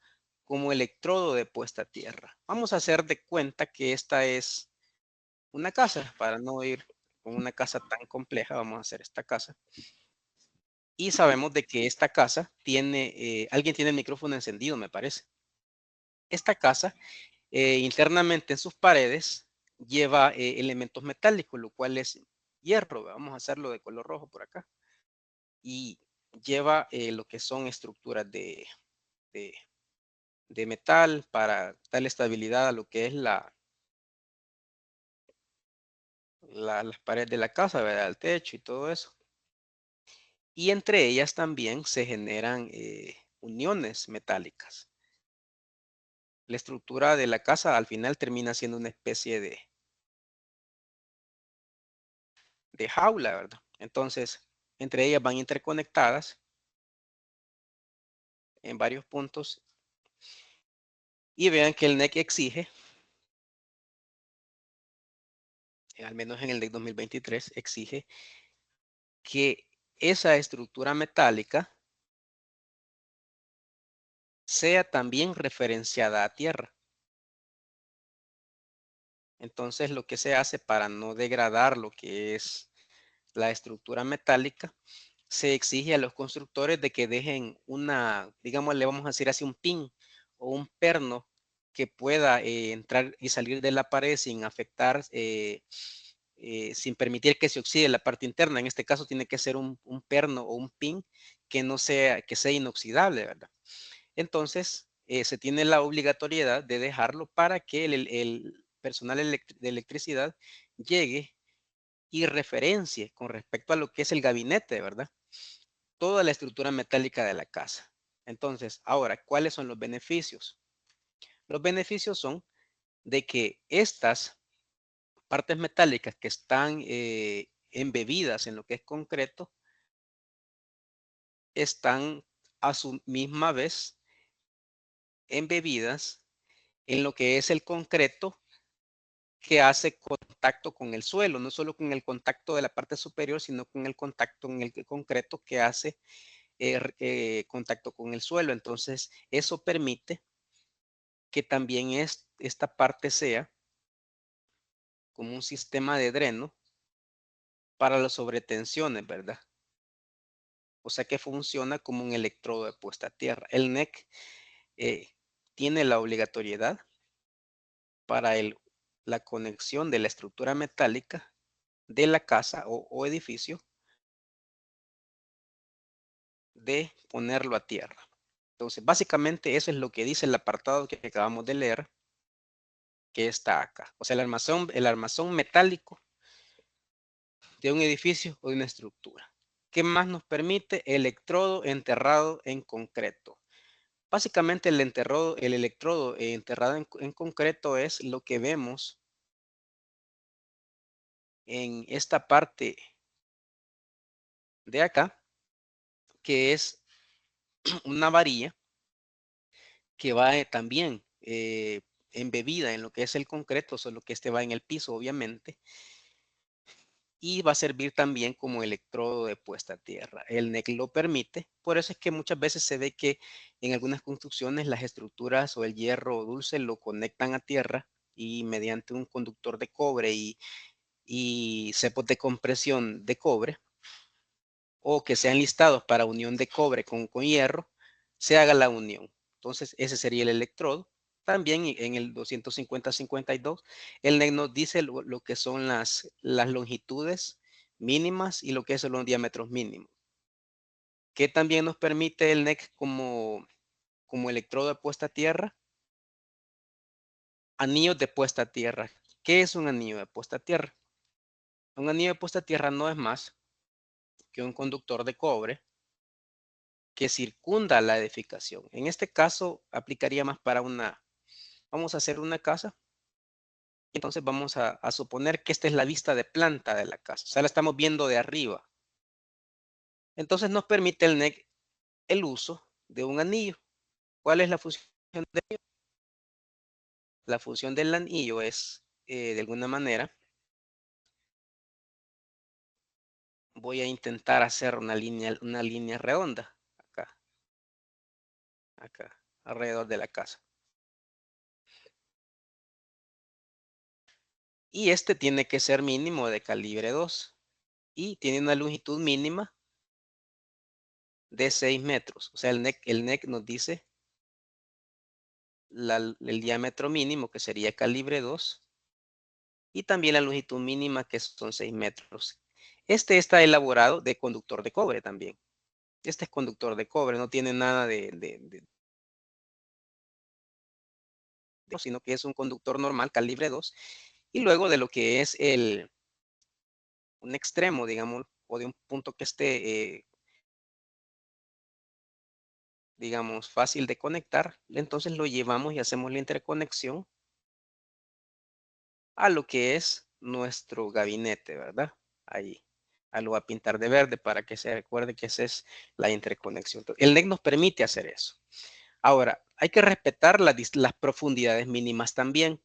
como electrodo de puesta a tierra. Vamos a hacer de cuenta que esta es una casa, para no ir con una casa tan compleja, vamos a hacer esta casa. Y sabemos de que esta casa tiene, alguien tiene el micrófono encendido, me parece. Esta casa, internamente en sus paredes, lleva elementos metálicos, lo cual es hierro. Vamos a hacerlo de color rojo por acá. Y lleva lo que son estructuras de, de metal para darle estabilidad a lo que es las paredes de la casa, ¿verdad? El techo y todo eso. Y entre ellas también se generan uniones metálicas. La estructura de la casa al final termina siendo una especie de jaula, ¿verdad? Entonces, entre ellas van interconectadas en varios puntos y vean que el NEC exige, al menos en el NEC 2023, exige que esa estructura metálica sea también referenciada a tierra. Entonces, lo que se hace para no degradar lo que es la estructura metálica, se exige a los constructores de que dejen una, digamos, le vamos a decir así, un pin o un perno que pueda entrar y salir de la pared sin afectar, sin permitir que se oxide la parte interna. En este caso tiene que ser un perno o un pin que no sea, que sea inoxidable, ¿verdad? Entonces, se tiene la obligatoriedad de dejarlo para que el personal de electricidad llegue y referencie con respecto a lo que es el gabinete, ¿verdad? Toda la estructura metálica de la casa. Entonces, ahora, ¿cuáles son los beneficios? Los beneficios son de que estas partes metálicas que están embebidas en lo que es concreto, están a su misma vez embebidas en lo que es el concreto que hace contacto con el suelo, no solo con el contacto de la parte superior, sino con el contacto en el concreto que hace contacto con el suelo. Entonces, eso permite que también esta parte sea como un sistema de dreno para las sobretensiones, ¿verdad? O sea que funciona como un electrodo de puesta a tierra. El NEC eh, tiene la obligatoriedad para la conexión de la estructura metálica de la casa o edificio de ponerlo a tierra. Entonces, básicamente eso es lo que dice el apartado que acabamos de leer, que está acá. O sea, el armazón metálico de un edificio o de una estructura. ¿Qué más nos permite? Electrodo enterrado en concreto. Básicamente el electrodo enterrado en concreto es lo que vemos en esta parte de acá, que es una varilla que va también embebida en lo que es el concreto, solo que este va en el piso, obviamente, y va a servir también como electrodo de puesta a tierra. El NEC lo permite, por eso es que muchas veces se ve que en algunas construcciones las estructuras o el hierro dulce lo conectan a tierra y mediante un conductor de cobre y cepos de compresión de cobre, o que sean listados para unión de cobre con hierro, se haga la unión. Entonces, ese sería el electrodo. También en el 250-52, el NEC nos dice lo que son las longitudes mínimas y lo que son los diámetros mínimos. ¿Qué también nos permite el NEC como electrodo de puesta a tierra? Anillos de puesta a tierra. ¿Qué es un anillo de puesta a tierra? Un anillo de puesta a tierra no es más que un conductor de cobre que circunda la edificación. En este caso, aplicaría más para vamos a hacer una casa. Entonces vamos a suponer que esta es la vista de planta de la casa. O sea, la estamos viendo de arriba. Entonces nos permite el NEC el uso de un anillo. ¿Cuál es la función del anillo? La función del anillo es, de alguna manera, voy a intentar hacer una línea redonda. Acá, acá. alrededor de la casa. Y este tiene que ser mínimo de calibre 2 y tiene una longitud mínima de 6 metros. O sea, el NEC nos dice el diámetro mínimo, que sería calibre 2, y también la longitud mínima, que son 6 metros. Este está elaborado de conductor de cobre también. Este es conductor de cobre, no tiene nada sino que es un conductor normal, calibre 2. Y luego de lo que es un extremo, digamos, o de un punto que esté, digamos, fácil de conectar, entonces lo llevamos y hacemos la interconexión a lo que es nuestro gabinete, ¿verdad? Ahí. Lo voy a pintar de verde para que se recuerde que esa es la interconexión. El NEC nos permite hacer eso. Ahora, hay que respetar las profundidades mínimas también,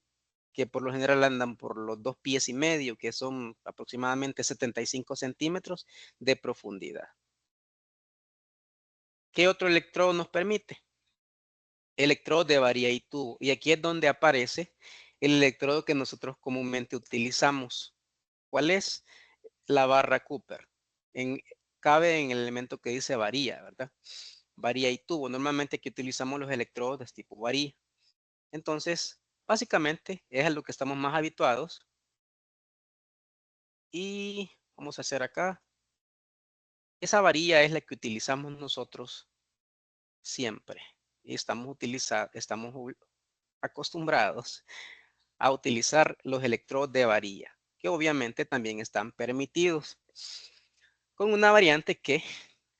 que por lo general andan por los 2,5 pies, que son aproximadamente 75 centímetros de profundidad. ¿Qué otro electrodo nos permite? Electrodo de varilla y tubo. Y aquí es donde aparece el electrodo que nosotros comúnmente utilizamos. ¿Cuál es? La barra Cooper. Cabe en el elemento que dice varilla, ¿verdad? Varilla y tubo. Normalmente aquí utilizamos los electrodos de tipo varilla. Entonces, básicamente es a lo que estamos más habituados. Y vamos a hacer acá. Esa varilla es la que utilizamos nosotros siempre. Y estamos acostumbrados a utilizar los electrodos de varilla, que obviamente también están permitidos, con una variante que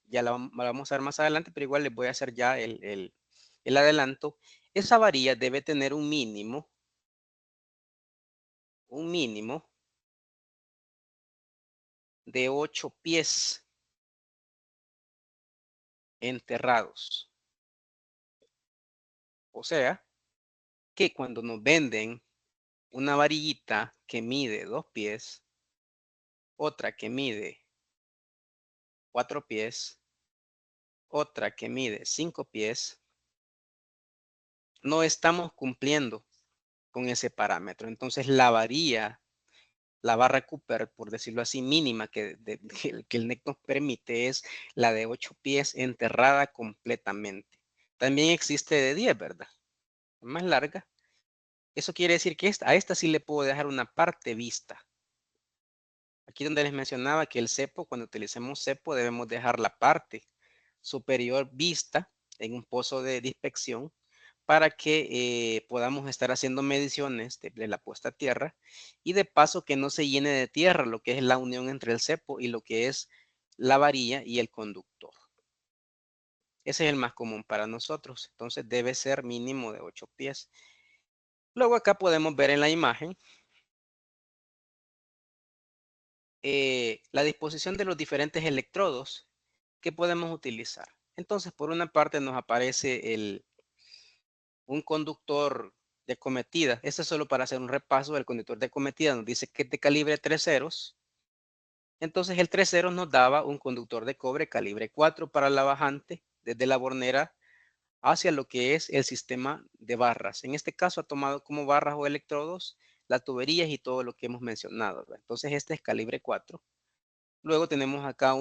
ya la vamos a ver más adelante, pero igual les voy a hacer ya el adelanto. Esa varilla debe tener un mínimo de 8 pies enterrados. O sea, que cuando nos venden una varillita que mide 2 pies, otra que mide 4 pies, otra que mide 5 pies, no estamos cumpliendo con ese parámetro. Entonces la barra Cooper, por decirlo así, mínima que el NEC nos permite es la de 8 pies enterrada completamente. También existe de 10, ¿verdad? Más larga. Eso quiere decir que a esta sí le puedo dejar una parte vista. Aquí donde les mencionaba que el cepo, cuando utilicemos cepo, debemos dejar la parte superior vista en un pozo de inspección para que podamos estar haciendo mediciones de la puesta a tierra y de paso que no se llene de tierra lo que es la unión entre el cepo y lo que es la varilla y el conductor. Ese es el más común para nosotros, entonces debe ser mínimo de 8 pies. Luego acá podemos ver en la imagen la disposición de los diferentes electrodos que podemos utilizar. Entonces, por una parte nos aparece un conductor de cometida. Este es solo para hacer un repaso. El conductor de cometida nos dice que es de calibre 3 ceros. Entonces, el 3 ceros nos daba un conductor de cobre calibre 4 para la bajante desde la bornera hacia lo que es el sistema de barras. En este caso ha tomado como barras o electrodos las tuberías y todo lo que hemos mencionado, ¿verdad? Entonces, este es calibre 4. Luego tenemos acá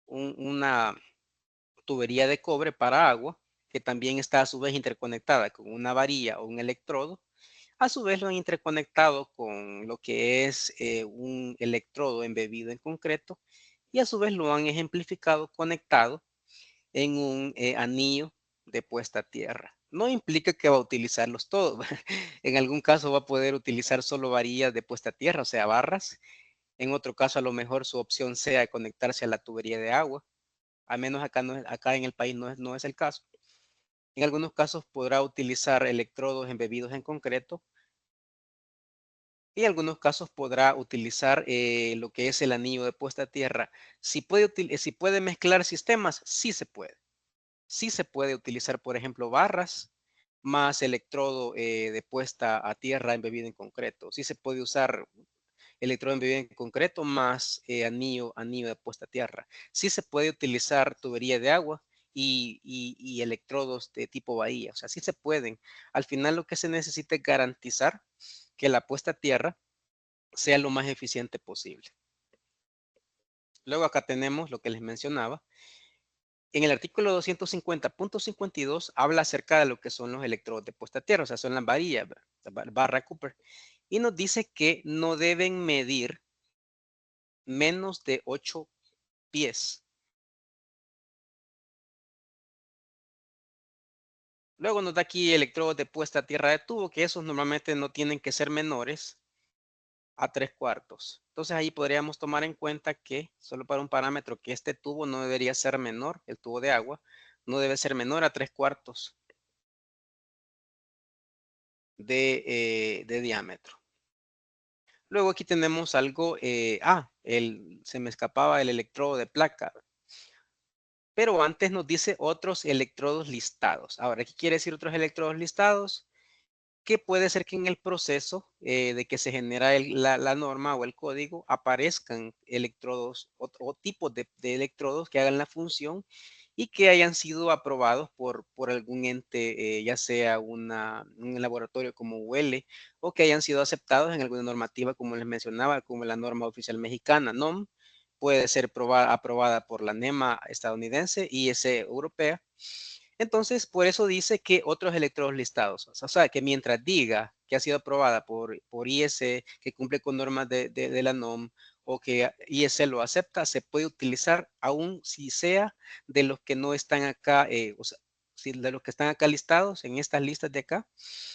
una tubería de cobre para agua, que también está a su vez interconectada con una varilla o un electrodo. A su vez lo han interconectado con lo que es un electrodo embebido en concreto y a su vez lo han ejemplificado conectado en un anillo de puesta a tierra. No implica que va a utilizarlos todos. En algún caso va a poder utilizar solo varillas de puesta a tierra, o sea, barras. En otro caso, a lo mejor su opción sea conectarse a la tubería de agua. Al menos acá, acá en el país no es el caso. En algunos casos podrá utilizar electrodos embebidos en concreto y en algunos casos podrá utilizar lo que es el anillo de puesta a tierra. Si puede mezclar sistemas, sí se puede. Sí se puede utilizar, por ejemplo, barras más electrodo de puesta a tierra embebido en concreto. Sí se puede usar electrodo embebido en concreto más anillo de puesta a tierra. Sí se puede utilizar tubería de agua y electrodos de tipo bahía. O sea, sí se pueden. Al final lo que se necesita es garantizar que la puesta a tierra sea lo más eficiente posible. Luego acá tenemos lo que les mencionaba. En el artículo 250.52 habla acerca de lo que son los electrodos de puesta a tierra, o sea, son las varillas, la barra Cooper, y nos dice que no deben medir menos de 8 pies. Luego nos da aquí electrodos de puesta a tierra de tubo, que esos normalmente no tienen que ser menores a 3/4. Entonces ahí podríamos tomar en cuenta que, solo para un parámetro, que este tubo no debería ser menor, el tubo de agua, no debe ser menor a 3/4 de diámetro. Luego aquí tenemos algo, se me escapaba el electrodo de placa, pero antes nos dice otros electrodos listados. Ahora, ¿qué quiere decir otros electrodos listados? Que puede ser que en el proceso de que se genera la norma o el código aparezcan electrodos o tipos de electrodos que hagan la función y que hayan sido aprobados por algún ente, ya sea un laboratorio como UL o que hayan sido aceptados en alguna normativa, como les mencionaba, como la norma oficial mexicana, NOM, puede ser aprobada por la NEMA estadounidense y IS europea. Entonces, por eso dice que otros electrodos listados, o sea, que mientras diga que ha sido aprobada por IS, que cumple con normas de la NOM o que IS lo acepta, se puede utilizar aún si sea de los que no están acá, o sea, si de los que están acá listados en estas listas de acá,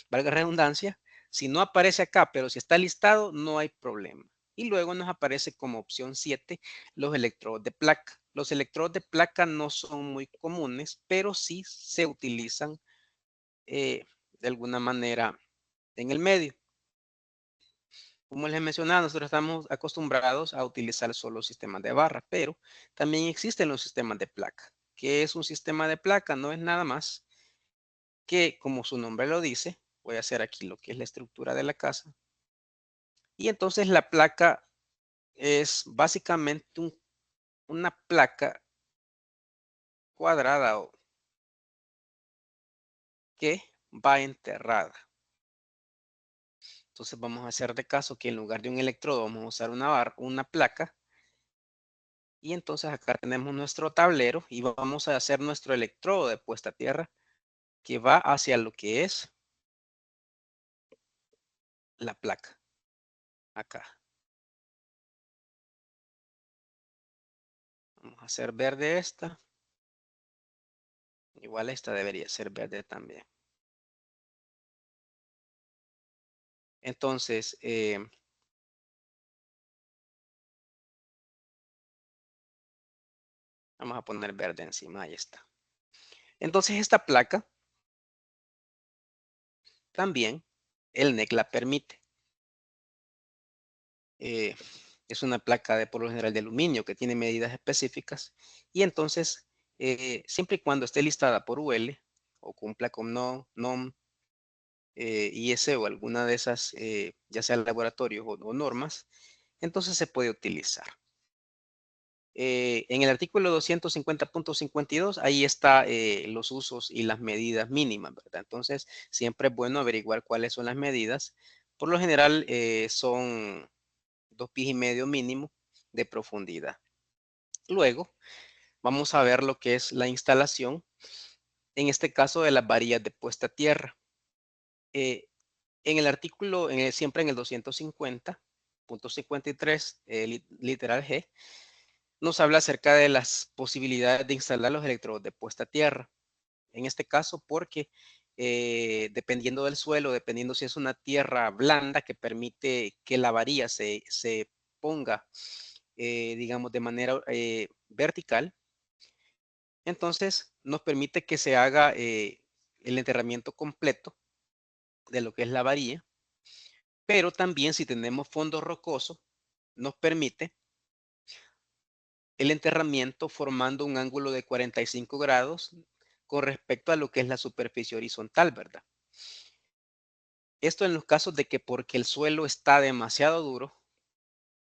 valga redundancia, si no aparece acá, pero si está listado, no hay problema. Y luego nos aparece como opción 7 los electrodos de placa. Los electrodos de placa no son muy comunes, pero sí se utilizan de alguna manera en el medio. Como les mencionaba, nosotros estamos acostumbrados a utilizar solo sistemas de barra, pero también existen los sistemas de placa. ¿Qué es un sistema de placa? No es nada más que, como su nombre lo dice, voy a hacer aquí lo que es la estructura de la casa. Y entonces la placa es básicamente una placa cuadrada o que va enterrada. Entonces vamos a hacer de caso que en lugar de un electrodo vamos a usar una placa. Y entonces acá tenemos nuestro tablero y vamos a hacer nuestro electrodo de puesta a tierra que va hacia lo que es la placa. Acá. Vamos a hacer verde esta. Igual esta debería ser verde también. Entonces, vamos a poner verde encima. Ahí está. Entonces esta placa también el NEC la permite. Eh, es una placa por lo general de aluminio que tiene medidas específicas y entonces siempre y cuando esté listada por UL o cumpla con NOM, IS o alguna de esas, ya sea laboratorios o normas, entonces se puede utilizar. En el artículo 250.52, ahí está los usos y las medidas mínimas, ¿verdad? Entonces, siempre es bueno averiguar cuáles son las medidas. Por lo general, son 2,5 pies mínimo de profundidad. Luego, vamos a ver lo que es la instalación, en este caso de las varillas de puesta a tierra. Eh, en el artículo, siempre en el 250.53, literal G, nos habla acerca de las posibilidades de instalar los electrodos de puesta a tierra. En este caso, porque dependiendo del suelo, dependiendo si es una tierra blanda que permite que la varilla se ponga, digamos, de manera vertical, entonces nos permite que se haga el enterramiento completo de lo que es la varilla, pero también si tenemos fondo rocoso, nos permite el enterramiento formando un ángulo de 45 grados con respecto a lo que es la superficie horizontal, ¿verdad? Esto en los casos de que porque el suelo está demasiado duro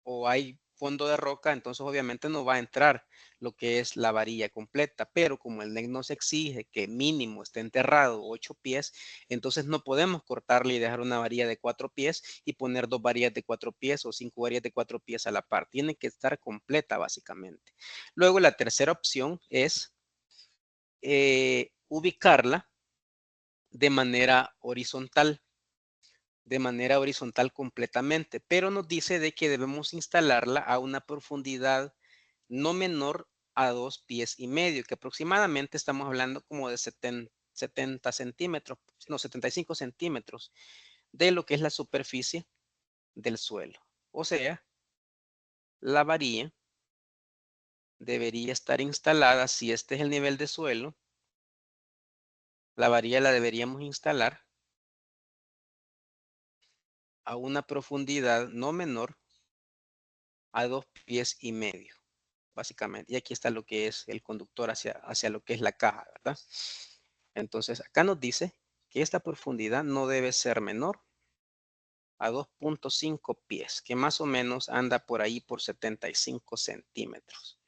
o hay fondo de roca, entonces obviamente no va a entrar lo que es la varilla completa, pero como el NEC nos exige que mínimo esté enterrado 8 pies, entonces no podemos cortarle y dejar una varilla de 4 pies y poner 2 varillas de 4 pies o 5 varillas de 4 pies a la par. Tiene que estar completa básicamente. Luego la tercera opción es ubicarla de manera horizontal completamente, pero nos dice de que debemos instalarla a una profundidad no menor a 2,5 pies, que aproximadamente estamos hablando como de 70 centímetros, no, 75 centímetros de lo que es la superficie del suelo. O sea, la varilla debería estar instalada, si este es el nivel de suelo, la varilla la deberíamos instalar a una profundidad no menor a 2,5 pies, básicamente. Y aquí está lo que es el conductor hacia lo que es la caja, ¿verdad? Entonces, acá nos dice que esta profundidad no debe ser menor a 2,5 pies, que más o menos anda por ahí por 75 centímetros.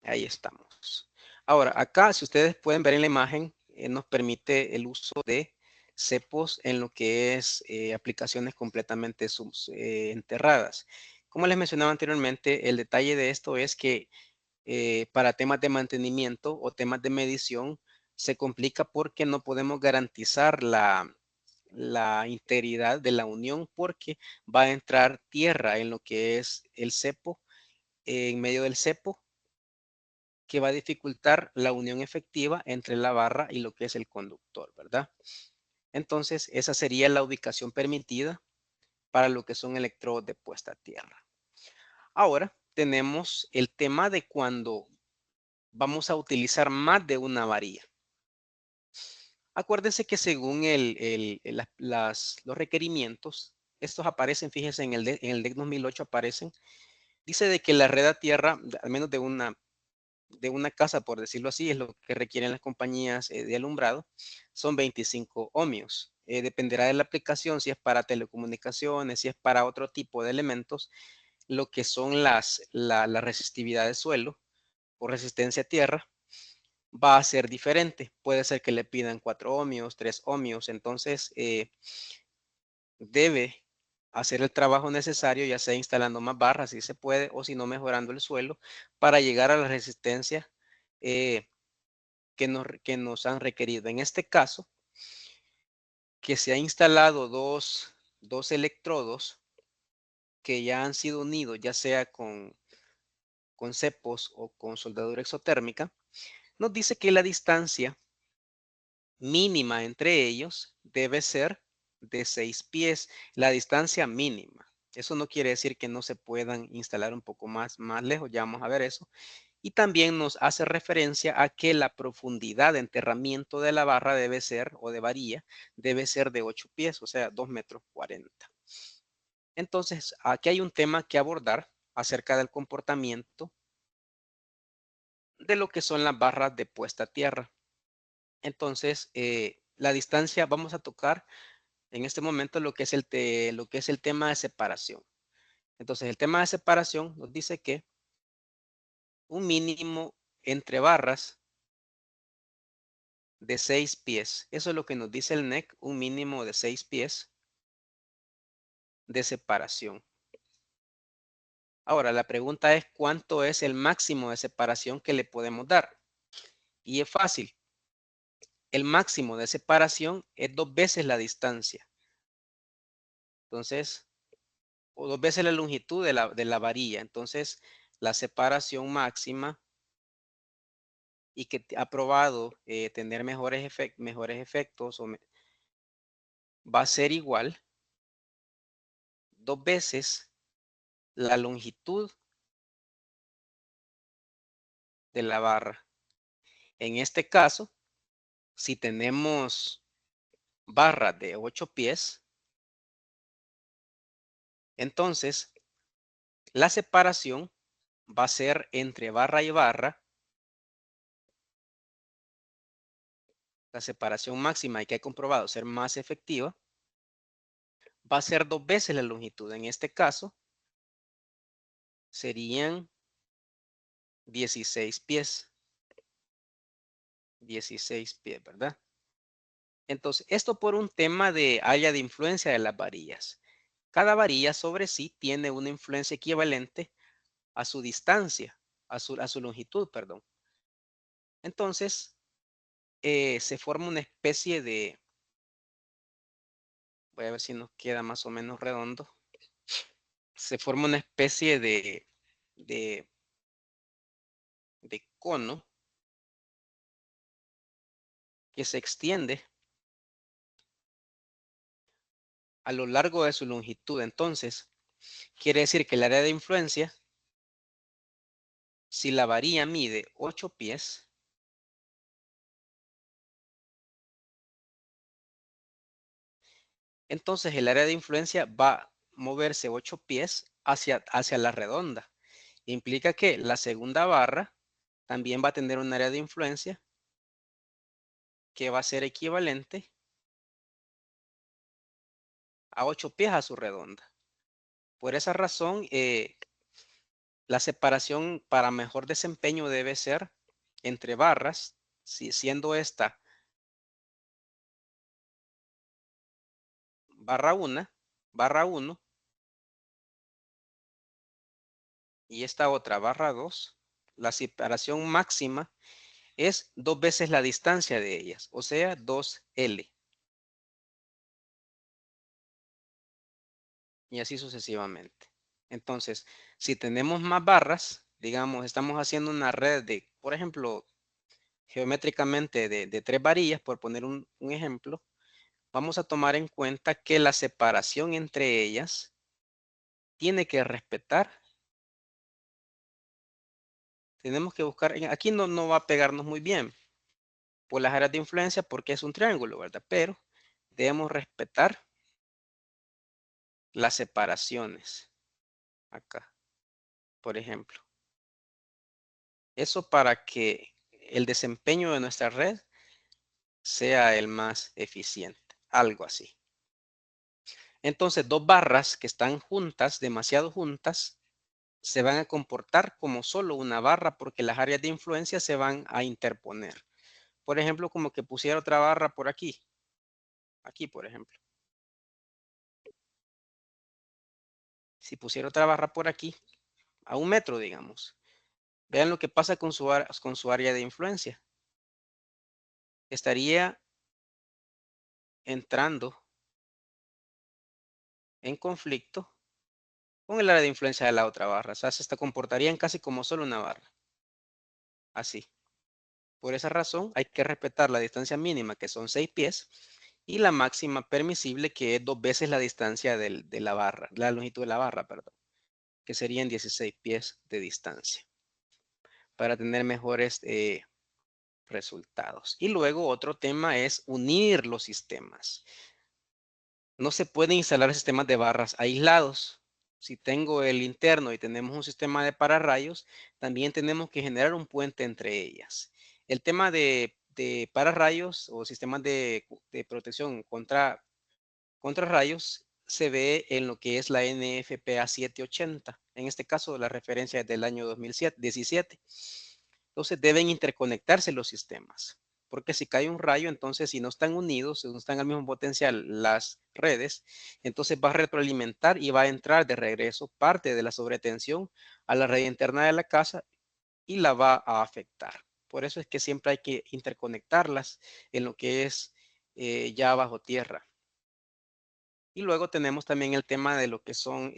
Ahí estamos. Ahora, acá, si ustedes pueden ver en la imagen, nos permite el uso de cepos en lo que es aplicaciones completamente enterradas. Como les mencionaba anteriormente, el detalle de esto es que para temas de mantenimiento o temas de medición se complica porque no podemos garantizar la integridad de la unión porque va a entrar tierra en lo que es el cepo, en medio del cepo, que va a dificultar la unión efectiva entre la barra y lo que es el conductor, ¿verdad? Entonces, esa sería la ubicación permitida para lo que son electrodos de puesta a tierra. Ahora tenemos el tema de cuando vamos a utilizar más de una varilla. Acuérdense que según los requerimientos, estos aparecen, fíjense, en el DEC 2008 aparecen, dice de que la red a tierra, al menos de una casa, por decirlo así, es lo que requieren las compañías de alumbrado, son 25 ohmios. Dependerá de la aplicación, si es para telecomunicaciones, si es para otro tipo de elementos, lo que son la resistividad de suelo o resistencia a tierra va a ser diferente. Puede ser que le pidan 4 ohmios, 3 ohmios, entonces debe hacer el trabajo necesario, ya sea instalando más barras si se puede, o si no mejorando el suelo para llegar a la resistencia eh, que nos han requerido. En este caso, que se ha instalado dos electrodos que ya han sido unidos, ya sea con cepos o con soldadura exotérmica, nos dice que la distancia mínima entre ellos debe ser de 6 pies, la distancia mínima. Eso no quiere decir que no se puedan instalar un poco más lejos, ya vamos a ver eso. Y también nos hace referencia a que la profundidad de enterramiento de la barra debe ser, o de varilla, debe ser de 8 pies, o sea, 2,40 metros. Entonces, aquí hay un tema que abordar acerca del comportamiento de lo que son las barras de puesta a tierra. Entonces, la distancia, vamos a tocar en este momento lo que es el tema de separación. Entonces, el tema de separación nos dice que un mínimo entre barras de 6 pies. Eso es lo que nos dice el NEC, un mínimo de 6 pies de separación. Ahora, la pregunta es cuánto es el máximo de separación que le podemos dar. Y es fácil. El máximo de separación es 2 veces la distancia. Entonces, o 2 veces la longitud de la varilla. Entonces, la separación máxima y que ha probado tener mejores efectos va a ser igual 2 veces la longitud de la barra. En este caso, si tenemos barras de 8 pies, entonces la separación va a ser entre barra y barra, la separación máxima y que he comprobado ser más efectiva, va a ser 2 veces la longitud. En este caso, serían 16 pies. 16 pies, ¿verdad? Entonces, esto por un tema de área de influencia de las varillas. Cada varilla sobre sí tiene una influencia equivalente a su distancia, a su longitud, perdón. Entonces, se forma una especie de, voy a ver si nos queda más o menos redondo, se forma una especie de, de cono que se extiende a lo largo de su longitud. Entonces, quiere decir que el área de influencia, si la varilla mide 8 pies, entonces el área de influencia va a moverse 8 pies hacia la redonda. Implica que la segunda barra también va a tener un área de influencia que va a ser equivalente a 8 pies a su redonda. Por esa razón, la separación para mejor desempeño debe ser entre barras, siendo esta barra 1, barra 1 y esta otra barra 2. La separación máxima es 2 veces la distancia de ellas, o sea, 2L. Y así sucesivamente. Entonces, si tenemos más barras, digamos, estamos haciendo una red de, por ejemplo, geométricamente de 3 varillas, por poner un ejemplo, vamos a tomar en cuenta que la separación entre ellas tiene que respetar. Tenemos que buscar, aquí no va a pegarnos muy bien por las áreas de influencia porque es un triángulo, ¿verdad? Pero debemos respetar las separaciones acá, por ejemplo. Eso para que el desempeño de nuestra red sea el más eficiente, algo así. Entonces, dos barras que están juntas, demasiado juntas, se van a comportar como solo una barra porque las áreas de influencia se van a interponer. Por ejemplo, como que pusiera otra barra por aquí. Aquí, por ejemplo. Si pusiera otra barra por aquí, a 1 metro, digamos. Vean lo que pasa con su área de influencia. Estaría entrando en conflicto con el área de influencia de la otra barra. O sea, se comportarían casi como solo una barra. Así. Por esa razón, hay que respetar la distancia mínima, que son 6 pies, y la máxima permisible, que es 2 veces la distancia de la barra, la longitud de la barra, perdón, que serían 16 pies de distancia, para tener mejores resultados. Y luego otro tema es unir los sistemas. No se pueden instalar sistemas de barras aislados. Si tengo el interno y tenemos un sistema de pararrayos, también tenemos que generar un puente entre ellas. El tema de pararrayos o sistemas de protección contra rayos se ve en lo que es la NFPA 780. En este caso, la referencia es del año 2017. Entonces, deben interconectarse los sistemas. Porque si cae un rayo, entonces si no están unidos, si no están al mismo potencial las redes, entonces va a retroalimentar y va a entrar de regreso parte de la sobretensión a la red interna de la casa y la va a afectar. Por eso es que siempre hay que interconectarlas en lo que es ya bajo tierra. Y luego tenemos también el tema de lo que son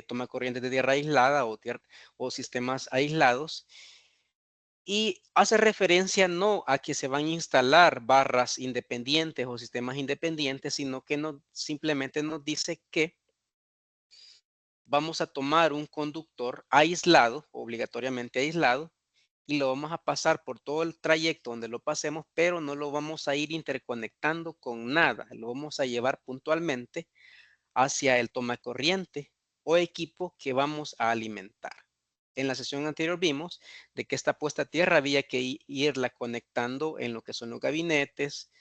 toma corrientes de tierra aislada o sistemas aislados. Y hace referencia no a que se van a instalar barras independientes o sistemas independientes, sino que simplemente nos dice que vamos a tomar un conductor aislado, obligatoriamente aislado, y lo vamos a pasar por todo el trayecto donde lo pasemos, pero no lo vamos a ir interconectando con nada. Lo vamos a llevar puntualmente hacia el tomacorriente o equipo que vamos a alimentar. En la sesión anterior vimos de que esta puesta a tierra había que irla conectando en lo que son los gabinetes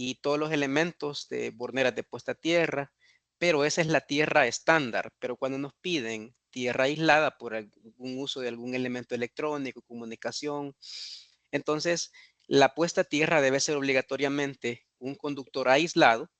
y todos los elementos de borneras de puesta a tierra, pero esa es la tierra estándar. Pero cuando nos piden tierra aislada por algún uso de algún elemento electrónico, comunicación, entonces la puesta a tierra debe ser obligatoriamente un conductor aislado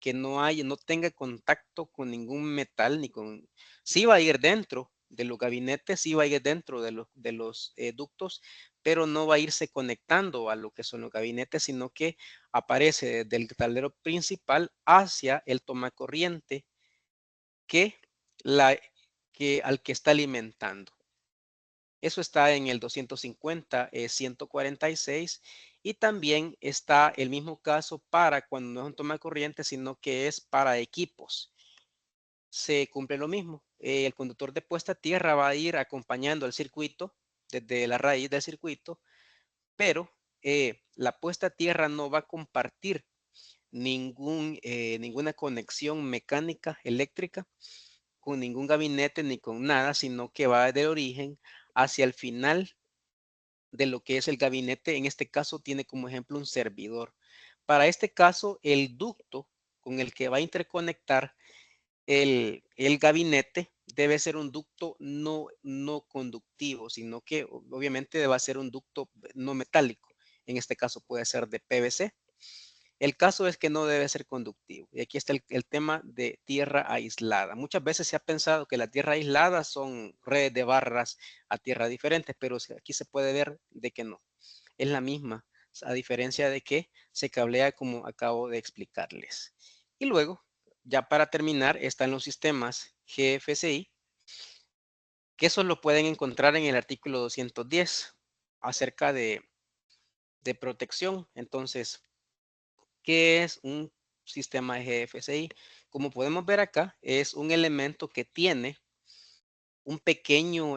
que no tenga contacto con ningún metal ni con, sí va a ir dentro de los gabinetes, sí va a ir dentro de los ductos, pero no va a irse conectando a lo que son los gabinetes, sino que aparece desde el tablero principal hacia el tomacorriente que, la, al que está alimentando. Eso está en el 250, 146 y también está el mismo caso para cuando no es un toma de corriente, sino que es para equipos. Se cumple lo mismo. El conductor de puesta a tierra va a ir acompañando el circuito desde la raíz del circuito, pero la puesta a tierra no va a compartir ninguna conexión mecánica, eléctrica, con ningún gabinete ni con nada, sino que va del origen hacia el final de lo que es el gabinete. En este caso tiene como ejemplo un servidor. Para este caso, el ducto con el que va a interconectar el gabinete debe ser un ducto no conductivo, sino que obviamente va a ser un ducto no metálico. En este caso puede ser de PVC. El caso es que no debe ser conductivo. Y aquí está el tema de tierra aislada. Muchas veces se ha pensado que la tierra aislada son redes de barras a tierra diferentes, pero aquí se puede ver de que no. Es la misma, a diferencia de que se cablea como acabo de explicarles. Y luego, ya para terminar, están los sistemas GFCI, que eso lo pueden encontrar en el artículo 210 acerca de protección. Entonces, ¿qué es un sistema de GFCI? Como podemos ver acá, es un elemento que tiene un pequeño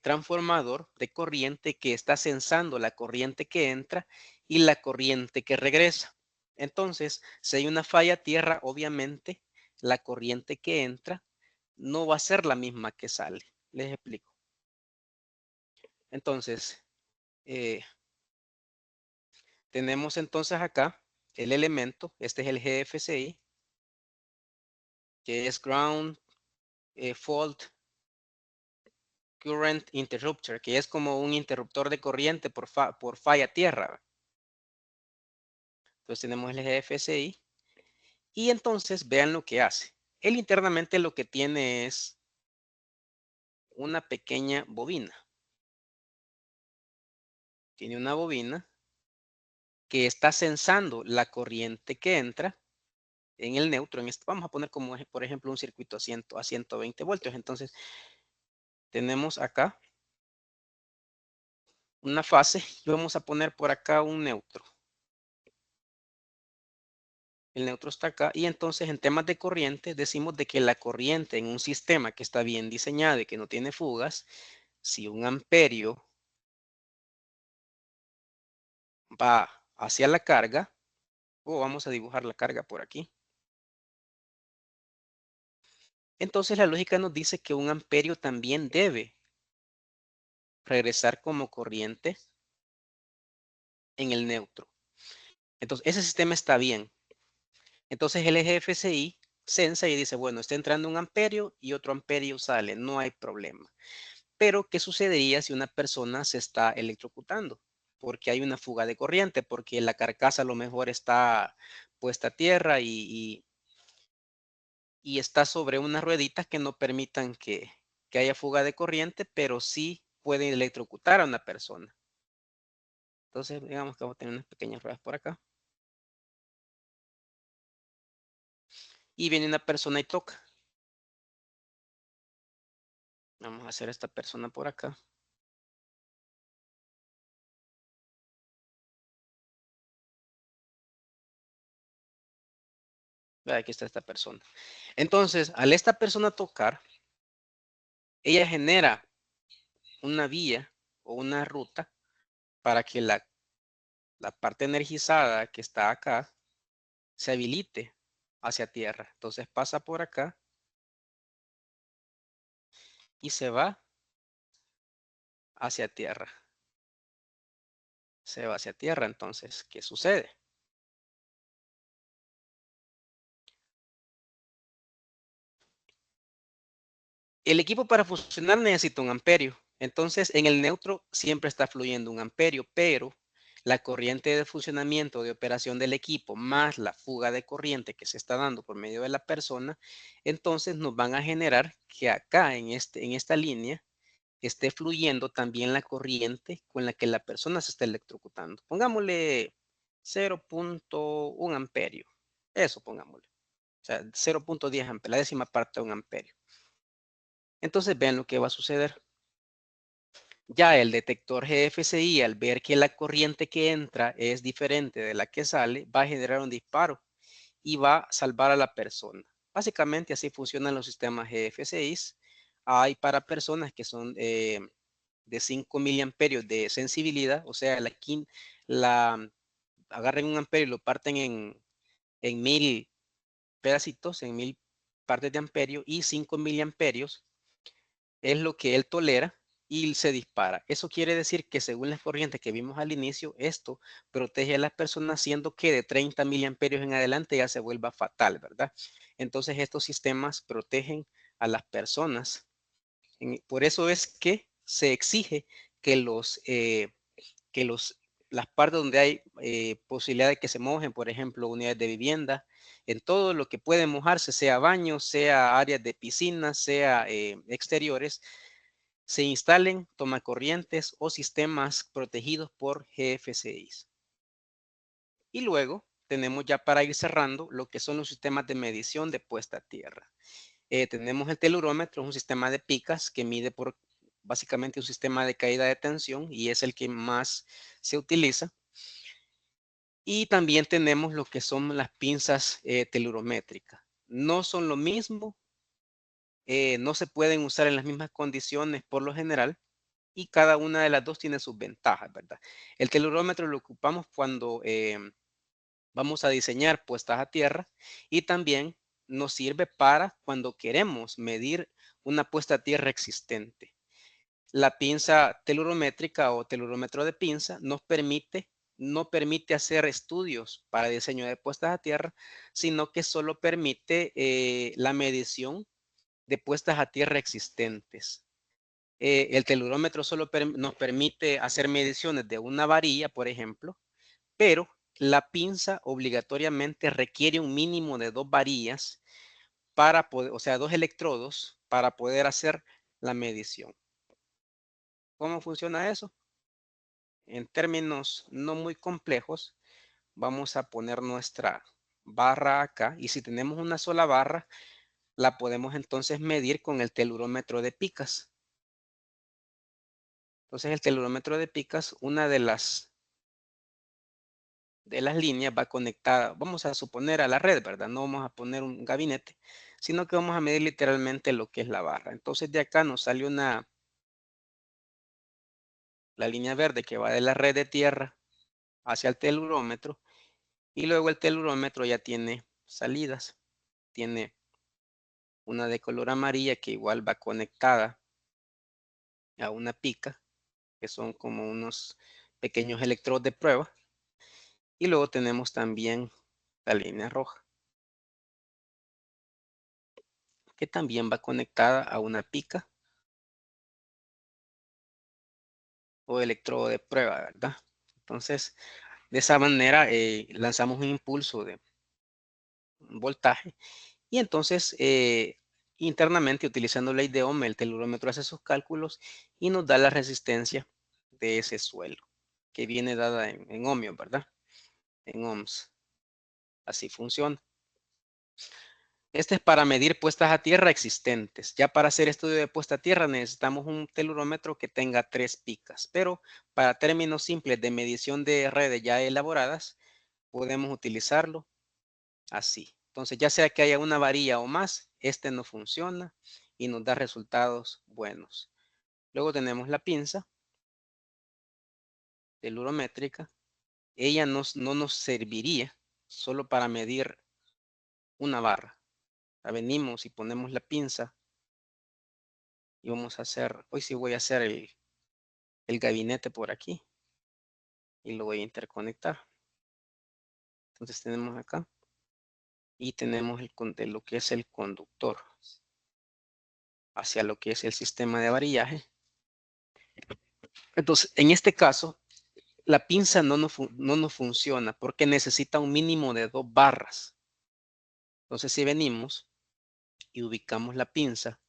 transformador de corriente que está sensando la corriente que entra y la corriente que regresa. Entonces, si hay una falla a tierra, obviamente la corriente que entra no va a ser la misma que sale. Les explico. Entonces, eh, tenemos entonces acá el elemento, este es el GFCI, que es Ground Fault Current Interrupter, que es como un interruptor de corriente por falla tierra. Entonces tenemos el GFCI y entonces vean lo que hace. Él internamente lo que tiene es una pequeña bobina. Tiene una bobina que está sensando la corriente que entra en el neutro. Vamos a poner como, por ejemplo, un circuito a 120 voltios. Entonces tenemos acá una fase y vamos a poner por acá un neutro. El neutro está acá y entonces en temas de corriente decimos de que la corriente en un sistema que está bien diseñado y que no tiene fugas, si 1 amperio va hacia la carga, o vamos a dibujar la carga por aquí. Entonces la lógica nos dice que 1 amperio también debe regresar como corriente en el neutro. Entonces ese sistema está bien. Entonces el GFCI sensa y dice, bueno, está entrando 1 amperio y otro amperio sale, no hay problema. Pero, ¿qué sucedería si una persona se está electrocutando? Porque hay una fuga de corriente, porque la carcasa a lo mejor está puesta a tierra y está sobre unas rueditas que no permitan que haya fuga de corriente, pero sí puede electrocutar a una persona. Entonces, digamos que vamos a tener unas pequeñas ruedas por acá. Y viene una persona y toca. Vamos a hacer esta persona por acá. Vea, aquí está esta persona. Entonces, al esta persona tocar, ella genera una vía o una ruta para que la parte energizada que está acá se habilite hacia tierra. Entonces pasa por acá y se va hacia tierra. Se va hacia tierra. Entonces, ¿qué sucede? El equipo para funcionar necesita un amperio. Entonces, en el neutro siempre está fluyendo un amperio, pero la corriente de funcionamiento de operación del equipo más la fuga de corriente que se está dando por medio de la persona, entonces nos van a generar que acá en esta línea esté fluyendo también la corriente con la que la persona se está electrocutando. Pongámosle 0.1 amperio. Eso pongámosle. O sea, 0.10 amperio, la décima parte de un amperio. Entonces vean lo que va a suceder. Ya el detector GFCI, al ver que la corriente que entra es diferente de la que sale, va a generar un disparo y va a salvar a la persona. Básicamente así funcionan los sistemas GFCIs. Hay para personas que son de 5 miliamperios de sensibilidad, o sea, la agarren un amperio y lo parten en 1000 pedacitos, en 1000 partes de amperio, y 5 miliamperios es lo que él tolera y se dispara. Eso quiere decir que según las corrientes que vimos al inicio, esto protege a las personas, siendo que de 30 miliamperios en adelante ya se vuelva fatal, ¿verdad? Entonces estos sistemas protegen a las personas. Por eso es que se exige que que los, las partes donde hay posibilidad de que se mojen, por ejemplo, unidades de vivienda, en todo lo que puede mojarse, sea baños, sea áreas de piscinas, sea exteriores, se instalen tomacorrientes o sistemas protegidos por GFCIs. Y luego tenemos ya para ir cerrando lo que son los sistemas de medición de puesta a tierra. Tenemos el telurómetro, un sistema de picas que mide por básicamente un sistema de caída de tensión y es el que más se utiliza. Y también tenemos lo que son las pinzas telurométricas. No son lo mismo, no se pueden usar en las mismas condiciones por lo general y cada una de las dos tiene sus ventajas, ¿verdad? El telurómetro lo ocupamos cuando vamos a diseñar puestas a tierra y también nos sirve para cuando queremos medir una puesta a tierra existente. La pinza telurométrica o telurómetro de pinza no permite hacer estudios para diseño de puestas a tierra, sino que solo permite la medición de puestas a tierra existentes. El telurómetro solo nos permite hacer mediciones de una varilla, por ejemplo, pero la pinza obligatoriamente requiere un mínimo de 2 varillas para poder, o sea, 2 electrodos para poder hacer la medición. ¿Cómo funciona eso? En términos no muy complejos, vamos a poner nuestra barra acá y si tenemos una sola barra, la podemos entonces medir con el telurómetro de picas. Entonces el telurómetro de picas, una de las líneas va conectada, vamos a suponer a la red, ¿verdad? No vamos a poner un gabinete, sino que vamos a medir literalmente lo que es la barra. Entonces de acá nos sale la línea verde que va de la red de tierra hacia el telurómetro y luego el telurómetro ya tiene salidas. Tiene una de color amarilla que igual va conectada a una pica, que son como unos pequeños electrodos de prueba. Y luego tenemos también la línea roja, que también va conectada a una pica o electrodo de prueba, ¿verdad? Entonces, de esa manera lanzamos un impulso de un voltaje y entonces internamente utilizando ley de Ohm, el telurómetro hace sus cálculos y nos da la resistencia de ese suelo que viene dada en ohmios, ¿verdad? En ohms. Así funciona. Este es para medir puestas a tierra existentes. Ya para hacer estudio de puesta a tierra necesitamos un telurómetro que tenga 3 picas, pero para términos simples de medición de redes ya elaboradas, podemos utilizarlo así. Entonces, ya sea que haya una varilla o más, este no funciona y nos da resultados buenos. Luego tenemos la pinza telurométrica. Ella no nos serviría solo para medir una barra. Venimos y ponemos la pinza y vamos a hacer, hoy sí voy a hacer el gabinete por aquí y lo voy a interconectar. Entonces tenemos acá y tenemos de lo que es el conductor. hacia lo que es el sistema de varillaje. Entonces, en este caso, la pinza no nos funciona porque necesita un mínimo de 2 barras. Entonces, si venimos y ubicamos la pinza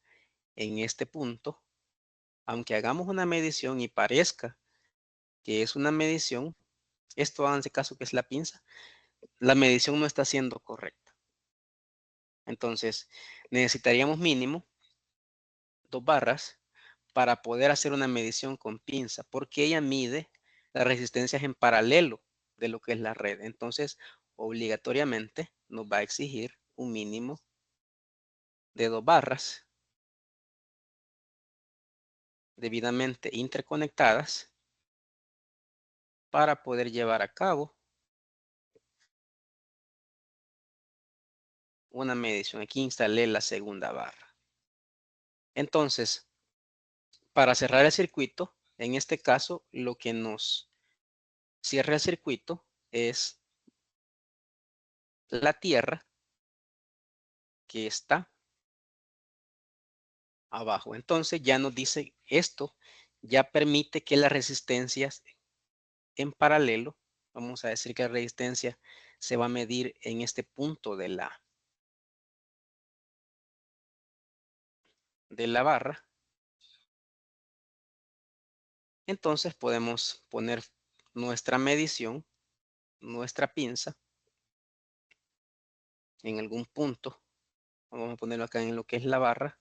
en este punto, aunque hagamos una medición y parezca que es una medición, esto háganse caso que es la pinza, la medición no está siendo correcta. Entonces, necesitaríamos mínimo 2 barras para poder hacer una medición con pinza, porque ella mide las resistencias en paralelo de lo que es la red. Entonces, obligatoriamente nos va a exigir un mínimo de 2 barras debidamente interconectadas para poder llevar a cabo una medición. Aquí instalé la segunda barra. Entonces, para cerrar el circuito, en este caso, lo que nos cierra el circuito es la tierra que está abajo. Entonces ya nos dice esto, ya permite que las resistencias en paralelo, vamos a decir que la resistencia se va a medir en este punto de la barra. Entonces podemos poner nuestra medición, nuestra pinza en algún punto. Vamos a ponerlo acá en lo que es la barra.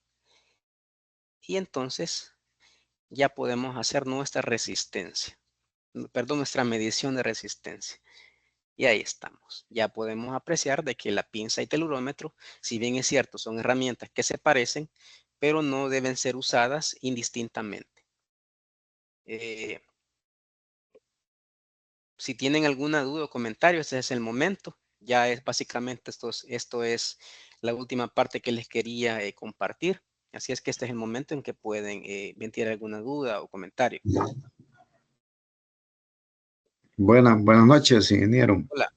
Y entonces ya podemos hacer nuestra resistencia, perdón, nuestra medición de resistencia. Y ahí estamos. Ya podemos apreciar de que la pinza y telurómetro, si bien es cierto, son herramientas que se parecen, pero no deben ser usadas indistintamente. Si tienen alguna duda o comentario, este es el momento. Ya es básicamente esto es la última parte que les quería compartir. Así es que este es el momento en que pueden ventilar alguna duda o comentario. Buenas noches, ingeniero. Hola,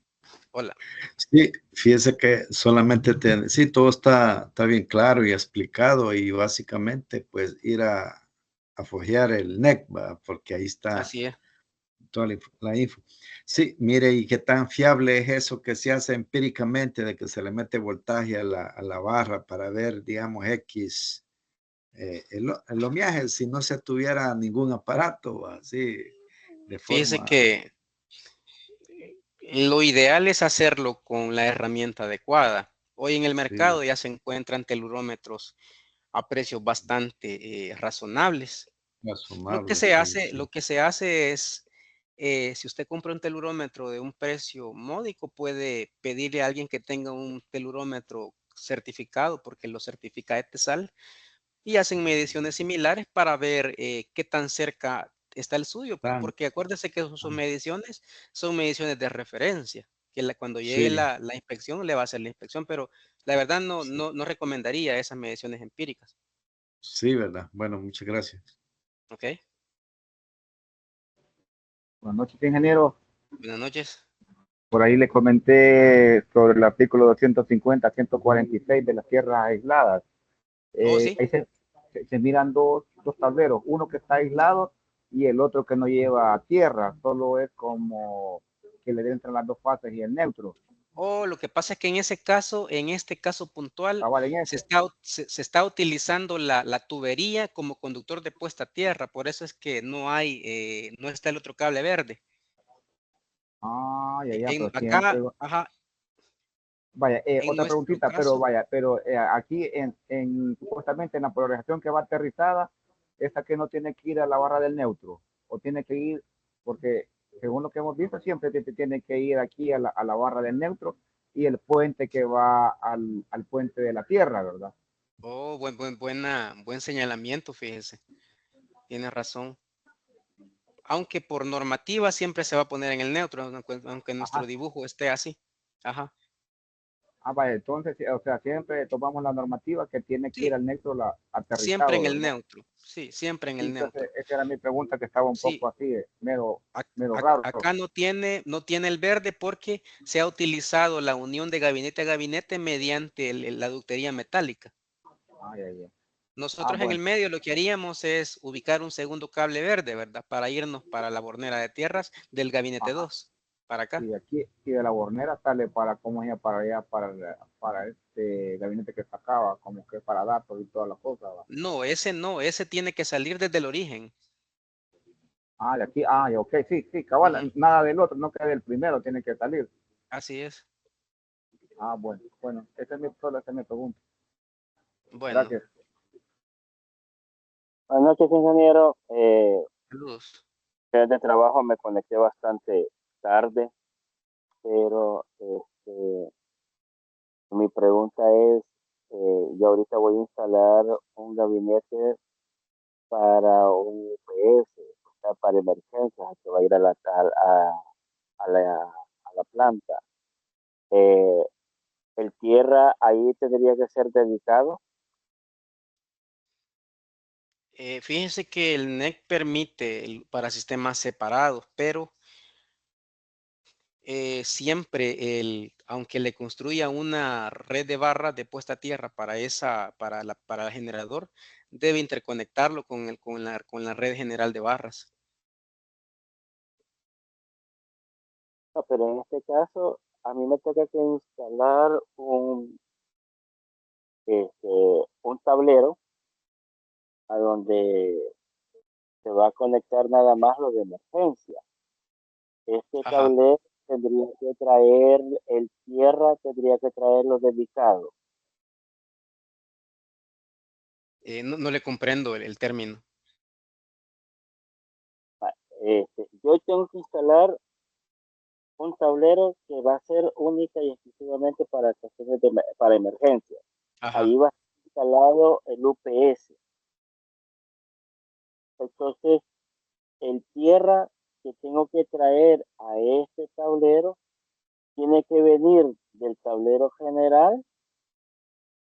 hola. Sí, fíjese que solamente sí, todo está bien claro y explicado y básicamente pues ir a fojear el NEC, ¿va? Porque ahí está Así es. toda la info. Sí, mire, y qué tan fiable es eso que se hace empíricamente de que se le mete voltaje a la barra para ver, digamos, X, el ohmiaje si no se tuviera ningún aparato, así, de Fíjese forma, que lo ideal es hacerlo con la herramienta adecuada. Hoy en el sí, mercado ya se encuentran telurómetros a precios bastante razonables. razonable, sí, sí. Lo que se hace es, si usted compra un telurómetro de un precio módico, puede pedirle a alguien que tenga un telurómetro certificado, porque lo certifica ETESAL, y hacen mediciones similares para ver qué tan cerca está el suyo, Tan, porque acuérdese que sus mediciones son mediciones de referencia, que cuando llegue sí, la inspección le va a hacer la inspección, pero la verdad sí, no recomendaría esas mediciones empíricas. sí, ¿verdad? Bueno, muchas gracias. ¿Ok? Buenas noches, ingeniero. Buenas noches. Por ahí le comenté sobre el artículo 250-146 de las tierras aisladas. Oh, sí. Ahí se miran dos tableros, uno que está aislado y el otro que no lleva tierra, solo es como que le entran las dos fases y el neutro. Oh, lo que pasa es que en ese caso, en este caso puntual, Cabal en ese. se está utilizando la tubería como conductor de puesta a tierra. Por eso es que no está el otro cable verde. Ah, ya, pero Acá, siempre. ajá, Vaya, en otra nuestro preguntita, pero caso, vaya, pero aquí supuestamente en la polarización que va aterrizada, esta que no tiene que ir a la barra del neutro, o tiene que ir, porque según lo que hemos visto, siempre tiene que ir aquí a la barra del neutro y el puente que va al puente de la Tierra, ¿verdad? oh, buen señalamiento, fíjese. Tiene razón. Aunque por normativa siempre se va a poner en el neutro, aunque nuestro Ajá. dibujo esté así. Ajá. Ah, vaya, entonces, o sea, siempre tomamos la normativa que tiene que ir Sí, al neutro siempre aterrizado, en el ¿verdad? neutro. Sí, siempre en Sí, el entonces neutro. esa era mi pregunta que estaba un Sí, poco así, Ac- mero raro. acá no tiene el verde porque se ha utilizado la unión de gabinete a gabinete mediante la ductería metálica. Ay, ay, ay. Ah, Nosotros en el bueno. medio lo que haríamos es ubicar un segundo cable verde, ¿verdad? Para irnos para la bornera de tierras del gabinete Ajá. 2, para acá. Y de aquí, y de la bornera sale para, como ella, para allá, para este gabinete que sacaba, como que para datos y todas las cosas, ¿va? No, ese tiene que salir desde el origen. Ah, de aquí, ya, ok, sí, sí, Ujú, cabal, nada del otro, no que del primero tiene que salir. así es. Ah, bueno, bueno, solo esa es mi pregunta. Bueno, Gracias. Buenas noches, ingeniero. saludos. De trabajo me conecté bastante tarde, pero mi pregunta es, yo ahorita voy a instalar un gabinete para un UPS, o sea, para emergencias, que va a ir a la, a la planta. Eh, el tierra ahí tendría que ser dedicado. Fíjense que el NEC permite para sistemas separados, pero aunque le construya una red de barras de puesta a tierra para el generador, debe interconectarlo con la red general de barras. No, pero en este caso, a mí me toca que instalar un tablero a donde se va a conectar nada más lo de emergencia. Este Ajá. tablero tendría que traer el tierra, tendría que traerlo dedicado. No le comprendo el término. Yo tengo que instalar un tablero que va a ser única y exclusivamente para estaciones para emergencia. Ahí Ajá. va a estar instalado el UPS. Entonces, el tierra que tengo que traer a este tablero tiene que venir del tablero general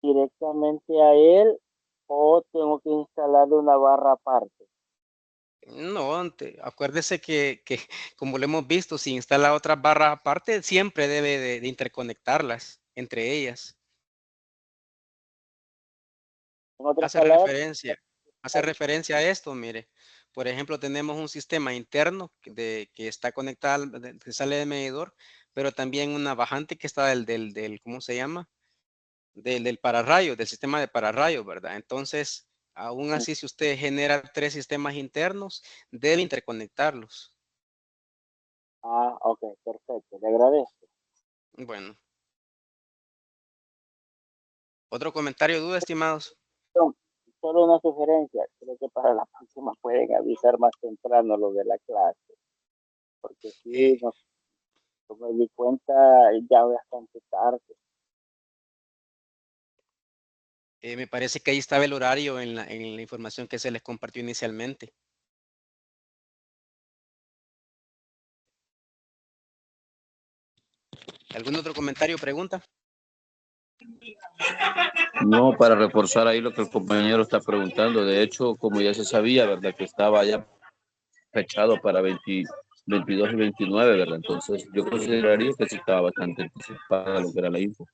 directamente a él o tengo que instalarle una barra aparte. No, acuérdese que como lo hemos visto, si instala otras barras aparte, siempre debe de interconectarlas entre ellas. En otras Hace palabras, referencia, hace referencia a esto, mire. Por ejemplo, tenemos un sistema interno que está conectado, que sale del medidor, pero también una bajante que está ¿cómo se llama? Del pararrayo, del sistema de pararrayo, ¿verdad? Entonces, aún así, si usted genera 3 sistemas internos, debe interconectarlos. ok, perfecto, le agradezco. Bueno, otro comentario, duda, estimados. Son- Solo una sugerencia, creo que para la próxima pueden avisar más temprano lo de la clase, porque sí, Eh, no me di cuenta ya bastante tarde. Me parece que ahí estaba el horario en la información que se les compartió inicialmente. ¿Algún otro comentario o pregunta? No, para reforzar ahí lo que el compañero está preguntando. De hecho, como ya se sabía, ¿verdad? Que estaba ya fechado para 22 y 29, ¿verdad? Entonces, yo consideraría que sí estaba bastante anticipada lo que era la info.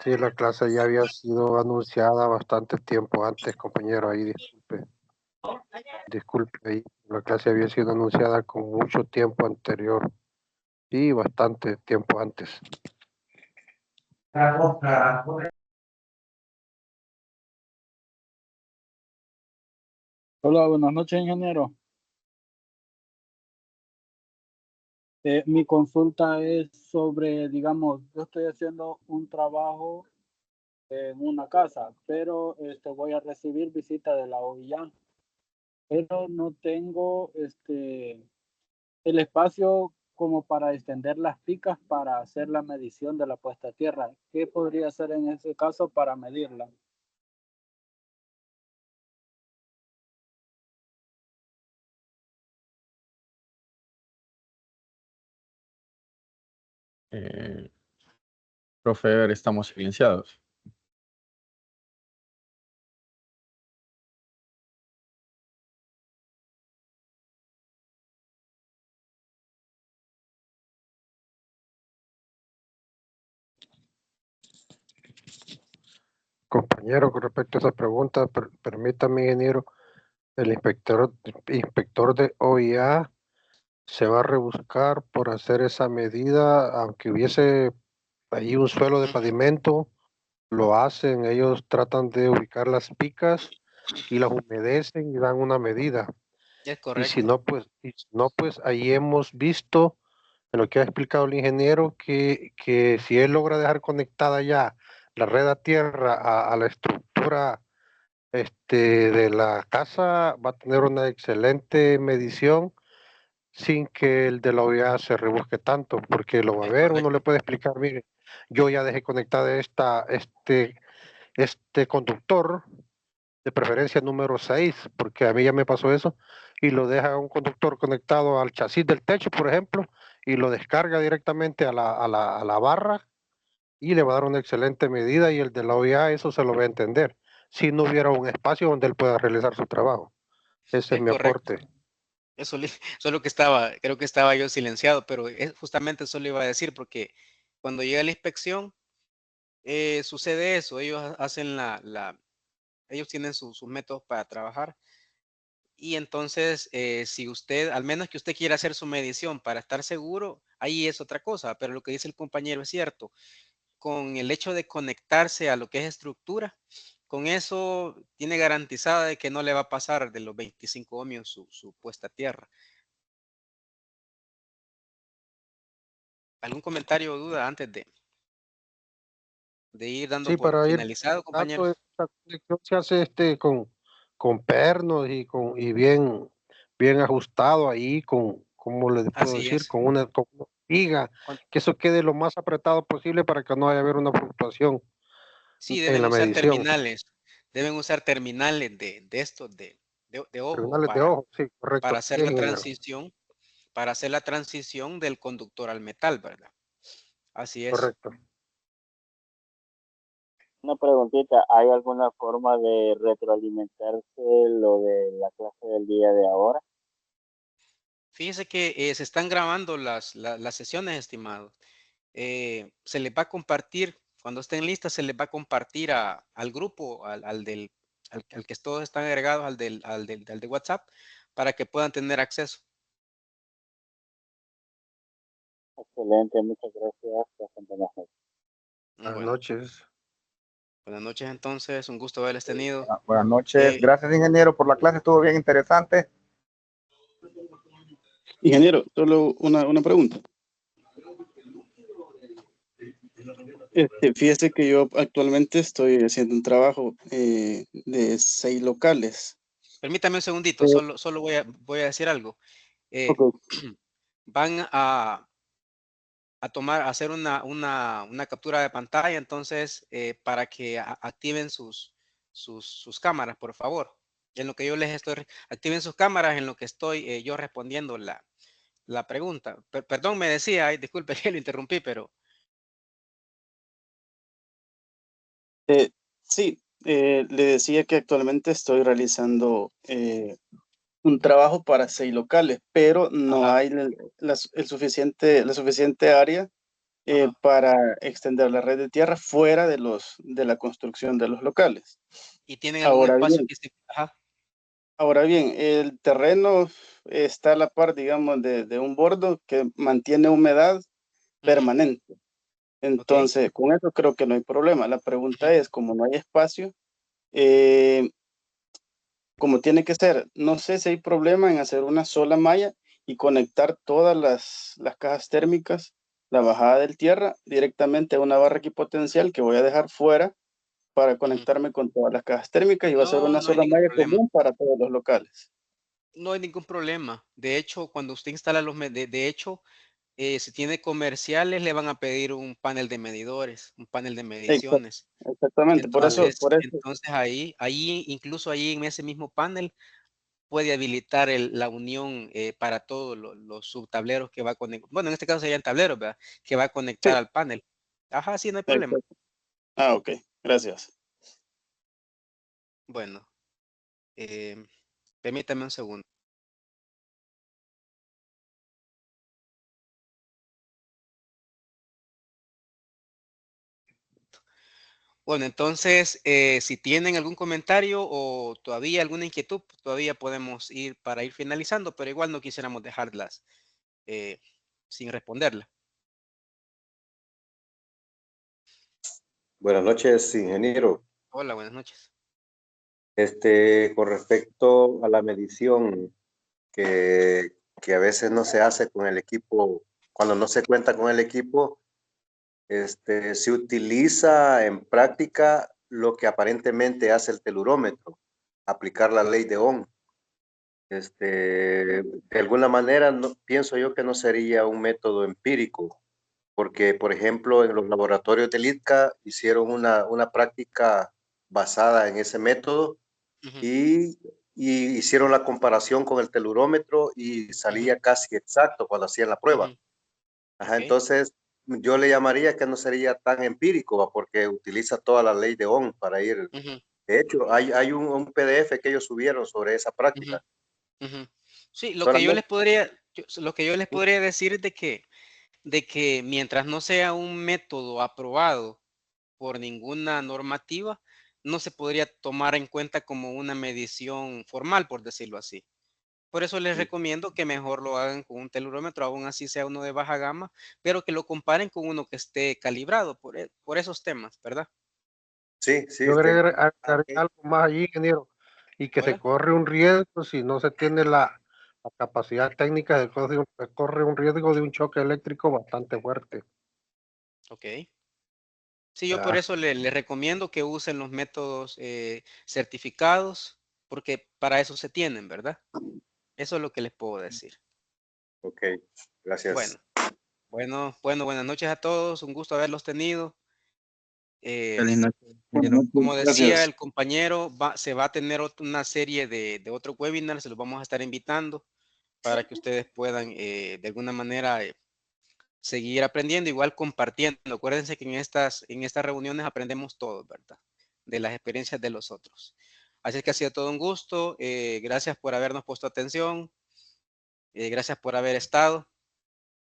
Sí, la clase ya había sido anunciada bastante tiempo antes, compañero, ahí disculpe ahí. La clase había sido anunciada con mucho tiempo anterior y bastante tiempo antes. Hola, buenas noches, ingeniero. Mi consulta es sobre, digamos, yo estoy haciendo un trabajo en una casa, pero voy a recibir visita de la OIA, pero no tengo el espacio como para extender las picas para hacer la medición de la puesta a tierra. ¿Qué podría hacer en ese caso para medirla? Profe, a ver, estamos silenciados. Compañero, con respecto a esa pregunta, permítame, ingeniero, el inspector de OIA se va a rebuscar por hacer esa medida, aunque hubiese ahí un suelo de pavimento, lo hacen, ellos tratan de ubicar las picas y las humedecen y dan una medida. Es Y si correcto. no, pues ahí hemos visto, en lo que ha explicado el ingeniero, que si él logra dejar conectada ya la red a tierra a la estructura de la casa, va a tener una excelente medición sin que el de la OEA se rebusque tanto, porque lo va a Es ver, uno le correcto. puede explicar, mire, yo ya dejé conectada este conductor, de preferencia número 6, porque a mí ya me pasó eso, y lo deja un conductor conectado al chasis del techo, por ejemplo, y lo descarga directamente a la barra, y le va a dar una excelente medida, y el de la OEA eso se lo va a entender, si no hubiera un espacio donde él pueda realizar su trabajo. Ese es Es mi correcto. aporte. Eso, eso es lo que estaba, creo que estaba yo silenciado, pero justamente eso le iba a decir, porque cuando llega la inspección, sucede eso, ellos hacen ellos tienen sus métodos para trabajar. Y entonces, si usted, al menos que usted quiera hacer su medición para estar seguro, ahí es otra cosa, pero lo que dice el compañero es cierto. Con el hecho de conectarse a lo que es estructura, con eso tiene garantizada de que no le va a pasar de los 25 ohmios su puesta a tierra. ¿Algún comentario o duda antes de ir dando Sí, por para ir finalizado, compañero? dando esta conexión se hace con pernos y bien ajustado ahí, ¿cómo le puedo Así decir? es. Con una viga, Con- que eso quede lo más apretado posible para que no haya haber una fluctuación Sí, en la medición. deben usar terminales de estos de ojo Terminales de ojo, sí, para correcto. hacer Sí, la ingeniero. transición, del conductor al metal, ¿verdad? Así es. Correcto. Una preguntita, ¿hay alguna forma de retroalimentarse lo de la clase del día de ahora? Fíjese que se están grabando las sesiones, estimado. Se les va a compartir, cuando estén listas, se les va a compartir al grupo, al que todos están agregados, al de WhatsApp, para que puedan tener acceso. Excelente, muchas gracias. Buenas noches. Buenas Bueno, noches. buenas noches entonces, un gusto haberles tenido. Buenas noches. Eh, Gracias, ingeniero, por la clase. Estuvo bien interesante. Ingeniero, solo una pregunta. Fíjese que yo actualmente estoy haciendo un trabajo de 6 locales. Permítame un segundito, Eh, solo voy a decir algo. Eh, ok, van a hacer una captura de pantalla, entonces, para que activen sus cámaras, por favor. En lo que yo les estoy, activen sus cámaras en lo que estoy yo respondiendo la pregunta. Perdón, me decía, ay, disculpe que lo interrumpí, pero sí, le decía que actualmente estoy realizando un trabajo para 6 locales, pero no ajá, hay la suficiente área ajá. para extender la red de tierra fuera de la construcción de los locales. ¿Y tienen algún Ahora espacio bien, que ajá, el terreno está a la par, digamos, de un bordo que mantiene humedad ujú, permanente. ok, Entonces, con eso creo que no hay problema. La pregunta ujú, es, como no hay espacio, eh, como tiene que ser, no sé si hay problema en hacer una sola malla y conectar todas las cajas térmicas, la bajada del tierra, directamente a una barra equipotencial que voy a dejar fuera para ujú. conectarme con todas las cajas térmicas y va a ser No, una no hay sola ningún malla problema. común para todos los locales. No hay ningún problema. De hecho, cuando usted instala de hecho, si tiene comerciales, le van a pedir un panel de medidores, un panel de Exact- mediciones. Exactamente, por eso, Entonces ahí, incluso ahí en ese mismo panel, puede habilitar la unión para todos los subtableros que va a conectar. Bueno, en este caso serían tableros, ¿verdad? Que va a conectar sí, al panel. Ajá, sí, no hay problema. exacto. Ah, ok, gracias. Bueno, eh, permítame un segundo. Bueno, entonces, si tienen algún comentario o todavía alguna inquietud, pues, todavía podemos ir para ir finalizando, pero igual no quisiéramos dejarlas sin responderla. Buenas noches, ingeniero. Hola, buenas noches. Con respecto a la medición que a veces no se hace con el equipo, cuando no se cuenta con el equipo, se utiliza en práctica lo que aparentemente hace el telurómetro, aplicar la ley de Ohm. De alguna manera, no, pienso yo que no sería un método empírico, porque, por ejemplo, en los laboratorios del ITCA hicieron una práctica basada en ese método y hicieron la comparación con el telurómetro y salía casi exacto cuando hacían la prueba. Ajá, Ok. entonces yo le llamaría que no sería tan empírico, ¿va? Porque utiliza toda la ley de Ohm para ir. De hecho, hay un PDF que ellos subieron sobre esa práctica. Sí, lo que yo les Solamente, podría, lo que yo les podría decir es de que mientras no sea un método aprobado por ninguna normativa, no se podría tomar en cuenta como una medición formal, por decirlo así. Por eso les recomiendo que mejor lo hagan con un telurómetro, aún así sea uno de baja gama, pero que lo comparen con uno que esté calibrado por esos temas, ¿verdad? sí, sí, Yo agregaría ok. algo más allí, ingeniero, y que se Hola. corre un riesgo si no se tiene la capacidad técnica, se corre un riesgo de un choque eléctrico bastante fuerte. Ok. Sí, yo por eso le recomiendo que usen los métodos certificados, porque para eso se tienen, ¿verdad? Eso es lo que les puedo decir. Ok, gracias. Bueno, buenas noches a todos. Un gusto haberlos tenido. Feliz noche, Buenas ingeniero. Como noches, decía gracias. el compañero, se va a tener una serie de otros webinars, se los vamos a estar invitando para que ustedes puedan de alguna manera seguir aprendiendo, igual compartiendo. Acuérdense que en estas reuniones aprendemos todos, ¿verdad? De las experiencias de los otros. Así es que ha sido todo un gusto. Gracias por habernos puesto atención. Gracias por haber estado.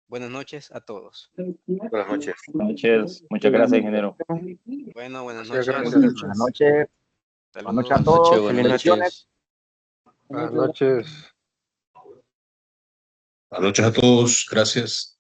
Buenas noches a todos. Buenas noches. Buenas noches. Muchas gracias, ingeniero. Bueno, buenas Muchas noches. gracias. Buenas noches. Buenas noches a Saludos. todos. Buenas Bendiciones. noches. Buenas noches. Buenas noches a todos. Gracias.